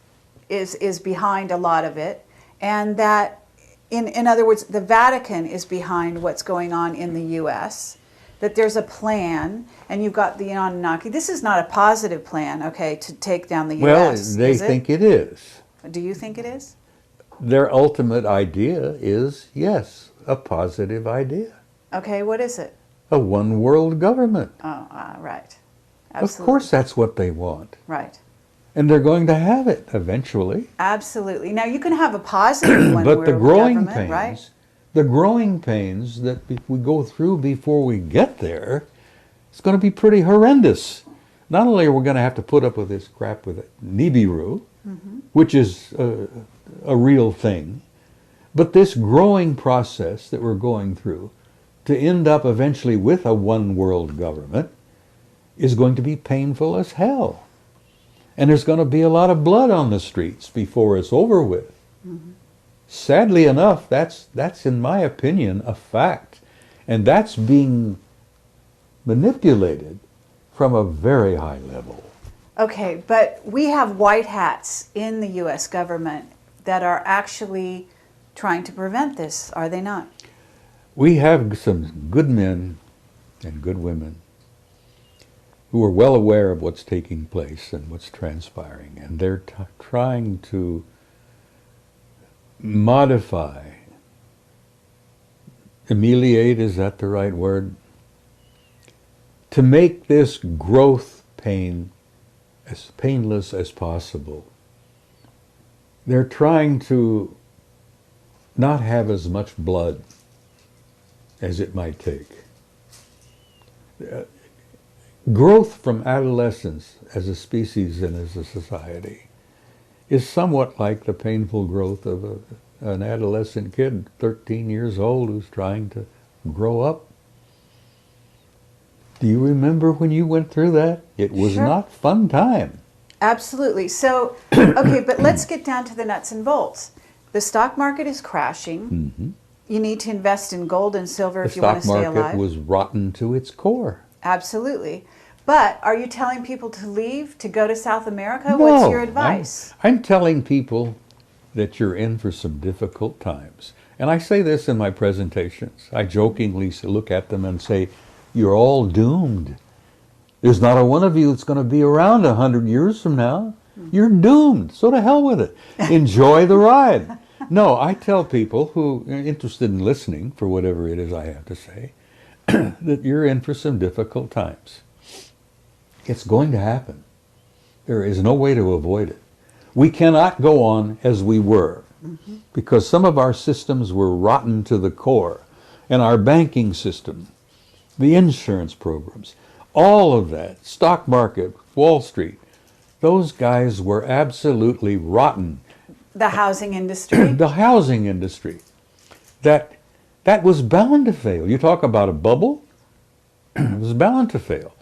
behind a lot of it, and that, in other words, the Vatican is behind what's going on in the U.S., that there's a plan, and you've got the Anunnaki. This is not a positive plan, okay, to take down the
Well,
U.S.,
they
is it?
think it is.
Do you think it is?
Their ultimate idea is, yes, a positive idea.
Okay, what is it?
A one world government.
Oh, right.
Of
Absolutely.
course that's what they want.
Right.
And they're going to have it eventually.
Absolutely. Now, you can have a positive one
But the growing
government,
pains,
right?
the growing pains that we go through before we get there, it's going to be pretty horrendous. Not only are we going to have to put up with this crap with Nibiru, which is a real thing, but this growing process that we're going through to end up eventually with a one world government is going to be painful as hell. And there's going to be a lot of blood on the streets before it's over with. Sadly enough, that's in my opinion a fact. And that's being manipulated from a very high level.
Okay, but we have white hats in the U.S. government that are actually trying to prevent this, are they not?
We have some good men and good women who are well aware of what's taking place and what's transpiring, and they're trying to modify, ameliorate, is that the right word? To make this growth pain as painless as possible. They're trying to not have as much blood as it might take. Growth from adolescence as a species and as a society is somewhat like the painful growth of an adolescent kid, 13 years old, who's trying to grow up. Do you remember when you went through that? It was
Sure.
not fun time.
Absolutely. So, okay, but let's get down to the nuts and bolts. The stock market is crashing. You need to invest in gold and silver
The
if you want
stock
to stay
market
alive.
was rotten to its core.
Absolutely. But are you telling people to leave, to go to South America? What's your advice?
I'm telling people that you're in for some difficult times. And I say this in my presentations. I jokingly look at them and say, you're all doomed. There's not a one of you that's going to be around 100 years from now. You're doomed. So to hell with it. Enjoy the ride. No, I tell people who are interested in listening for whatever it is I have to say, that you're in for some difficult times. It's going to happen. There is no way to avoid it. We cannot go on as we were because some of our systems were rotten to the core. And our banking system, the insurance programs, all of that, stock market, Wall Street, those guys were absolutely rotten.
The housing industry?
The housing industry, that was bound to fail. You talk about a bubble, it was bound to fail.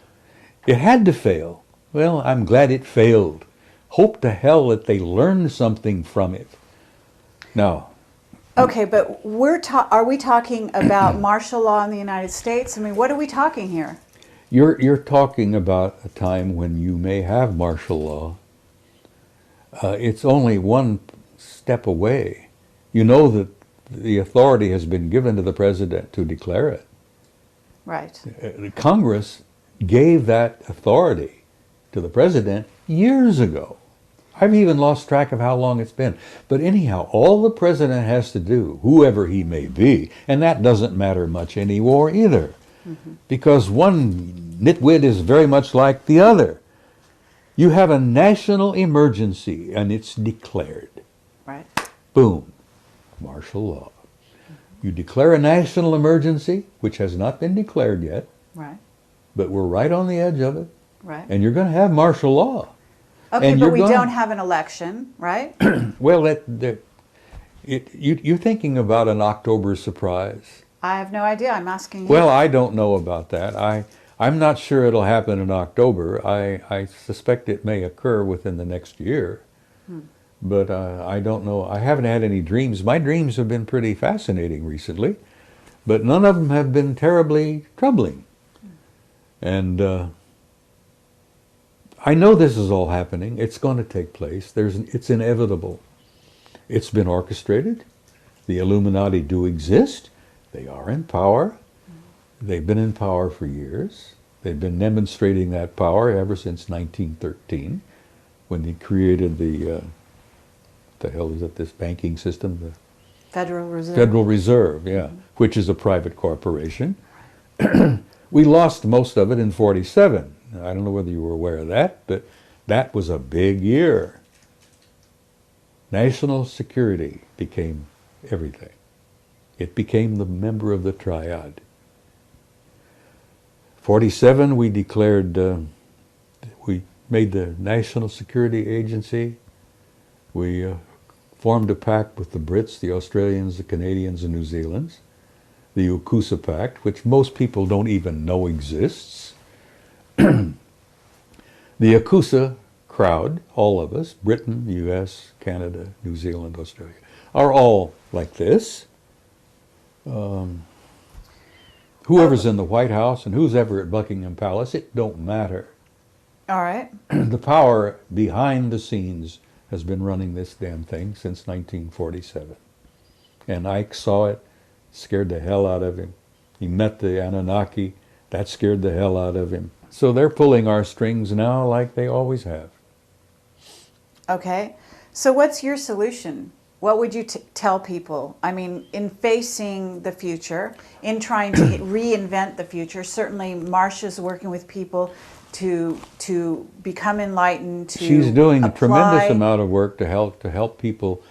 It had to fail. Well, I'm glad it failed. Hope to hell that they learned something from it. Now,
Okay, but are we talking about martial law in the United States? I mean, what are we talking here?
you're talking about a time when you may have martial law. It's only one step away. You know that the authority has been given to the president to declare it.
Right.
Congress gave that authority to the president years ago. I've even lost track of how long it's been. But anyhow, all the president has to do, whoever he may be, and that doesn't matter much anymore either, because one nitwit is very much like the other. You have a national emergency, and it's declared.
Right.
Boom, martial law. You declare a national emergency, which has not been declared yet,
Right.
but we're right on the edge of it,
Right.
and you're going to have martial law.
Okay,
and
but
you're
we
gonna-
don't have an election, right?
Well, you're thinking about an October surprise.
I have no idea. I'm asking you.
Well, I don't know about that. I'm not sure it'll happen in October. I suspect it may occur within the next year. But I don't know. I haven't had any dreams. My dreams have been pretty fascinating recently, but none of them have been terribly troubling. And I know this is all happening. It's going to take place. It's inevitable. It's been orchestrated. The Illuminati do exist. They are in power. They've been in power for years. They've been demonstrating that power ever since 1913, when they created the hell is it, this banking system? The
Federal Reserve.
Federal Reserve, yeah, which is a private corporation. We lost most of it in 47. I don't know whether you were aware of that, but that was a big year. National security became everything. It became the member of the triad. 47, we declared, we made the National Security Agency. We formed a pact with the Brits, the Australians, the Canadians, and New Zealanders. The UKUSA Pact, which most people don't even know exists. The UKUSA crowd, all of us, Britain, US, Canada, New Zealand, Australia, are all like this. Whoever's in the White House and who's ever at Buckingham Palace, it don't matter.
All right.
The power behind the scenes has been running this damn thing since 1947. And Ike saw it, scared the hell out of him. He met the Anunnaki, that scared the hell out of him. So they're pulling our strings now like they always have.
Okay. So what's your solution? What would you tell people? I mean, in facing the future, in trying to reinvent the future, certainly Marsha's working with people to become enlightened, to
She's doing
apply.
a tremendous amount of work to help people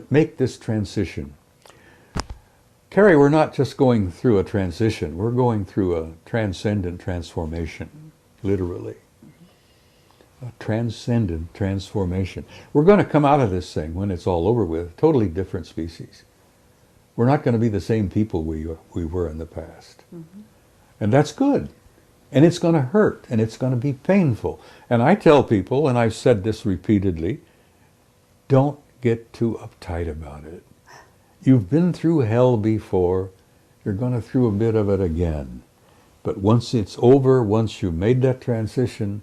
make this transition. Carrie, we're not just going through a transition, we're going through a transcendent transformation, literally. A transcendent transformation. We're going to come out of this thing when it's all over with, totally different species. We're not going to be the same people we were in the past. And that's good. And it's going to hurt, and it's going to be painful. And I tell people, and I've said this repeatedly, don't get too uptight about it. You've been through hell before, you're going to through a bit of it again. But once it's over, once you've made that transition,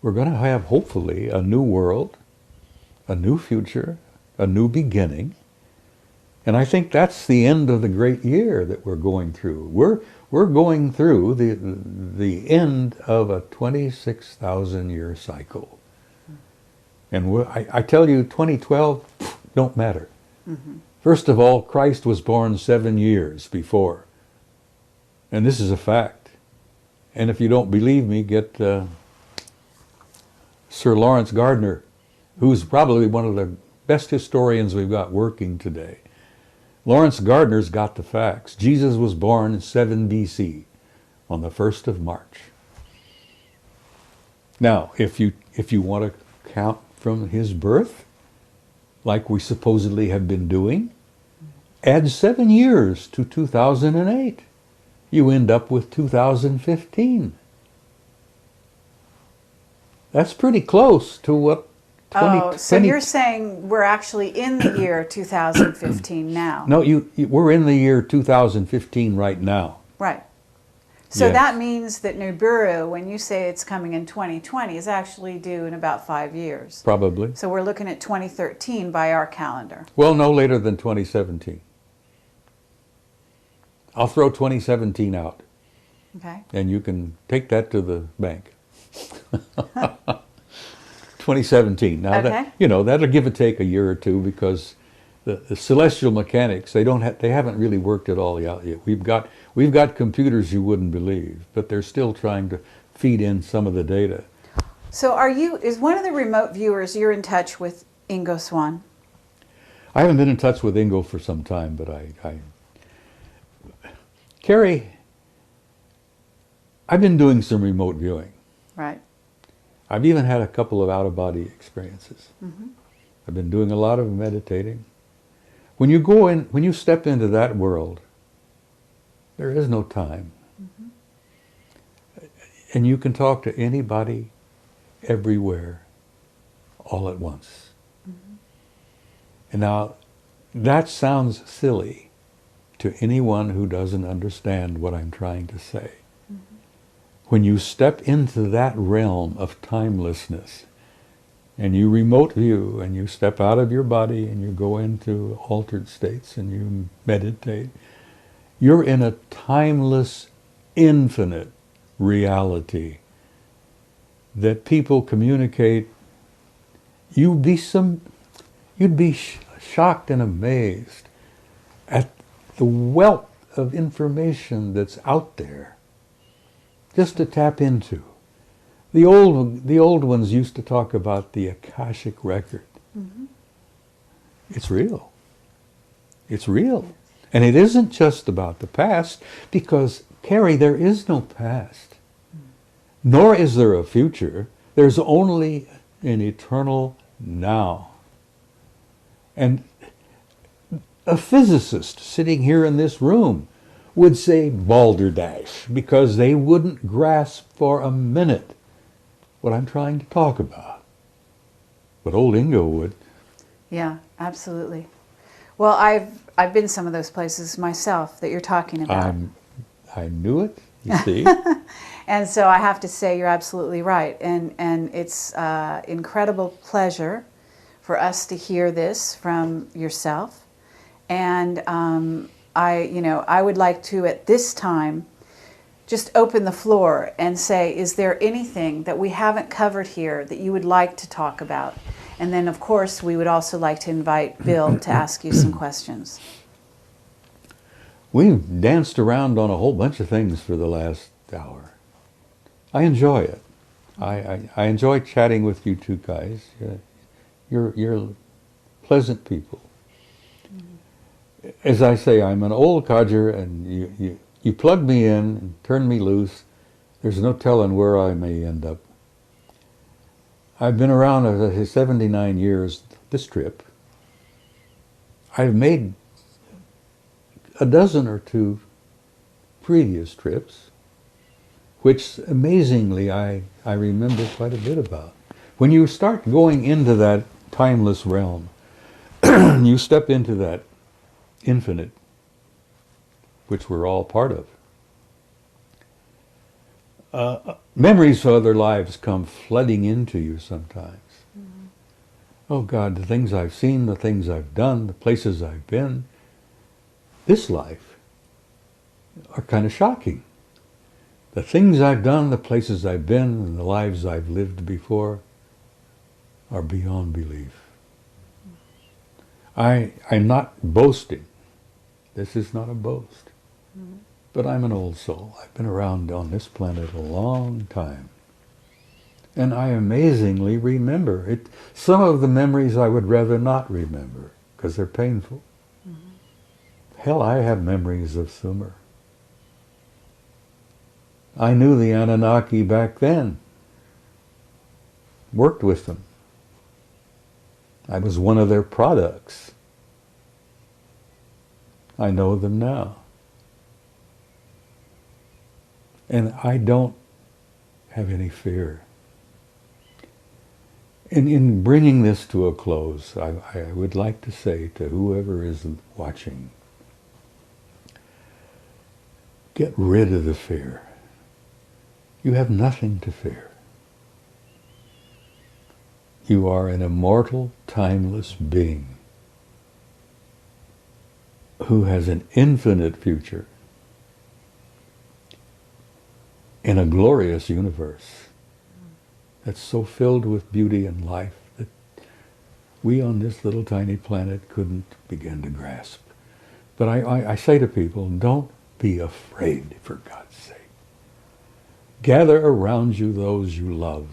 we're going to have, hopefully, a new world, a new future, a new beginning. And I think that's the end of the great year that we're going through. We're going through the end of a 26,000-year cycle. And I tell you, 2012 don't matter. First of all, Christ was born 7 years before. And this is a fact. And if you don't believe me, get Sir Lawrence Gardner, who's probably one of the best historians we've got working today. Lawrence Gardner's got the facts. Jesus was born in 7 BC on the 1st of March. Now, if you want to count from his birth, like we supposedly have been doing, add 7 years to 2008. You end up with 2015. That's pretty close to what 2020...
So you're saying we're actually in the year 2015 now?
No, we're in the year 2015 right now.
Right. So
Yes.
that means that Nibiru, when you say it's coming in 2020, is actually due in about 5 years.
Probably.
So we're looking at 2013 by our calendar.
Well, no later than 2017. I'll throw 2017 out,
Okay.
and you can take that to the bank. 2017. Now
Okay.
that that'll give or take a year or two, because the celestial mechanics, they haven't really worked it all out yet. We've got computers you wouldn't believe, but they're still trying to feed in some of the data.
So is one of the remote viewers, you're in touch with Ingo Swann?
I haven't been in touch with Ingo for some time, but Carrie, I've been doing some remote viewing.
Right.
I've even had a couple of out-of-body experiences.
Mm-hmm.
I've been doing a lot of meditating. When you step into that world, there is no time. Mm-hmm. And you can talk to anybody, everywhere, all at once. Mm-hmm. And now, that sounds silly to anyone who doesn't understand what I'm trying to say. Mm-hmm. When you step into that realm of timelessness, and you remote view, and you step out of your body, and you go into altered states, and you meditate, you're in a timeless, infinite reality that people communicate. You'd be shocked and amazed at the wealth of information that's out there just to tap into. The old ones used to talk about the Akashic record. Mm-hmm. It's real. It's real. And it isn't just about the past, because, Carrie, there is no past. Nor is there a future. There's only an eternal now. And a physicist sitting here in this room would say balderdash, because they wouldn't grasp for a minute what I'm trying to talk about. But old Ingo would.
Yeah, absolutely. Well, I've been some of those places myself that you're talking about.
I knew it, you see.
And so I have to say you're absolutely right. And it's incredible pleasure for us to hear this from yourself. And I would like to, at this time, just open the floor and say, is there anything that we haven't covered here that you would like to talk about? And then, of course, we would also like to invite Bill to ask you some questions.
We've danced around on a whole bunch of things for the last hour. I enjoy it. I enjoy chatting with you two guys. You're pleasant people. As I say, I'm an old codger, and you plug me in and turn me loose. There's no telling where I may end up. I've been around 79 years this trip. I've made a dozen or two previous trips, which amazingly I remember quite a bit about. When you start going into that timeless realm, you step into that infinite, which we're all part of. Memories of other lives come flooding into you sometimes. Mm-hmm. Oh God, the things I've seen, the things I've done, the places I've been, this life are kind of shocking. The things I've done, the places I've been, and the lives I've lived before are beyond belief. I'm not boasting. This is not a boast. Mm-hmm. But I'm an old soul. I've been around on this planet a long time. And I amazingly remember it. Some of the memories I would rather not remember, because they're painful. Mm-hmm. Hell, I have memories of Sumer. I knew the Anunnaki back then. Worked with them. I was one of their products. I know them now. And I don't have any fear. And in bringing this to a close, I would like to say to whoever is watching, get rid of the fear. You have nothing to fear. You are an immortal, timeless being who has an infinite future in a glorious universe. that's so filled with beauty and life that we on this little tiny planet couldn't begin to grasp. But I say to people, don't be afraid, for God's sake. Gather around you those you love.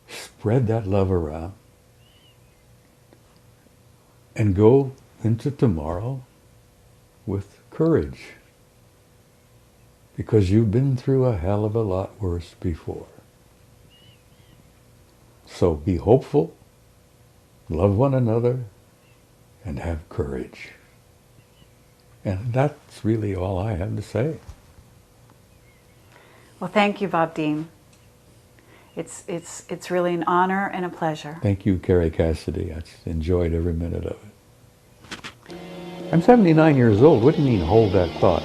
Spread that love around. And go into tomorrow with courage. Because you've been through a hell of a lot worse before. So be hopeful, love one another, and have courage. And that's really all I have to say.
Well, thank you, Bob Dean. It's really an honor and a pleasure.
Thank you, Carrie Cassidy. I enjoyed every minute of it. I'm 79 years old. What do you mean, hold that thought?